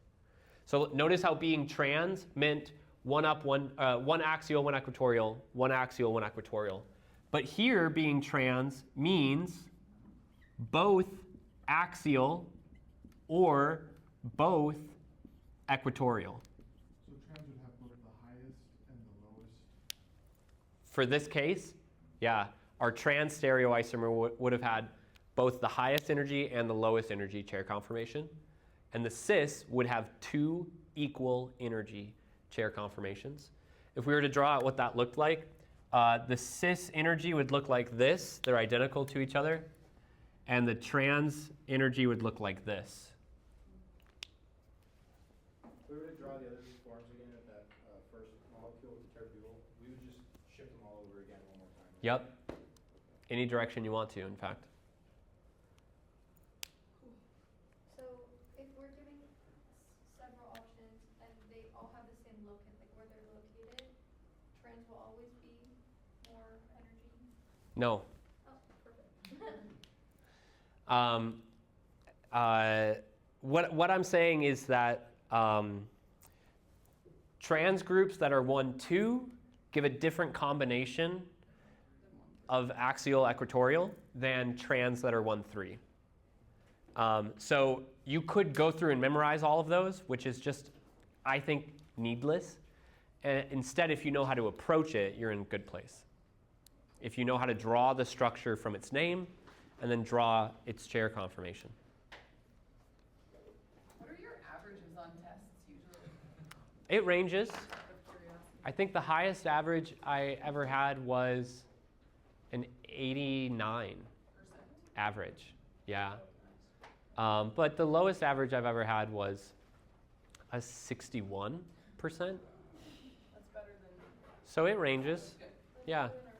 So notice how being trans meant 1 up, 1 axial, 1 equatorial, 1 axial, 1 equatorial. But here being trans means both axial or both equatorial. So trans would have both the highest and the lowest? For this case, yeah, our trans stereoisomer would have had both the highest energy and the lowest energy chair conformation. And the cis would have 2 equal energy chair conformations. if we were to draw out what that looked like, the cis energy would look like this. They're identical to each other. And the trans energy would look like this. If we were to draw the other forms again of that first molecule with the terbutyl, we would just shift them all over again one more time. Right? Yep. Any direction you want to, in fact. So if we're giving several options and they all have the same locus, like where they're located, trans will always be more energy? No. Oh, perfect. What I'm saying is that trans groups that are 1-2 give a different combination of axial equatorial than trans that are 1-3. So you could go through and memorize all of those, which is just, I think, needless. And instead, if you know how to approach it, you're in a good place. If you know how to draw the structure from its name and then draw its chair conformation. What are your averages on tests usually? It ranges. Out of curiosity. I think the highest average I ever had was an 89 average. Yeah. But the lowest average I've ever had was a 61%. That's better than. So it ranges. Good. Yeah. Better than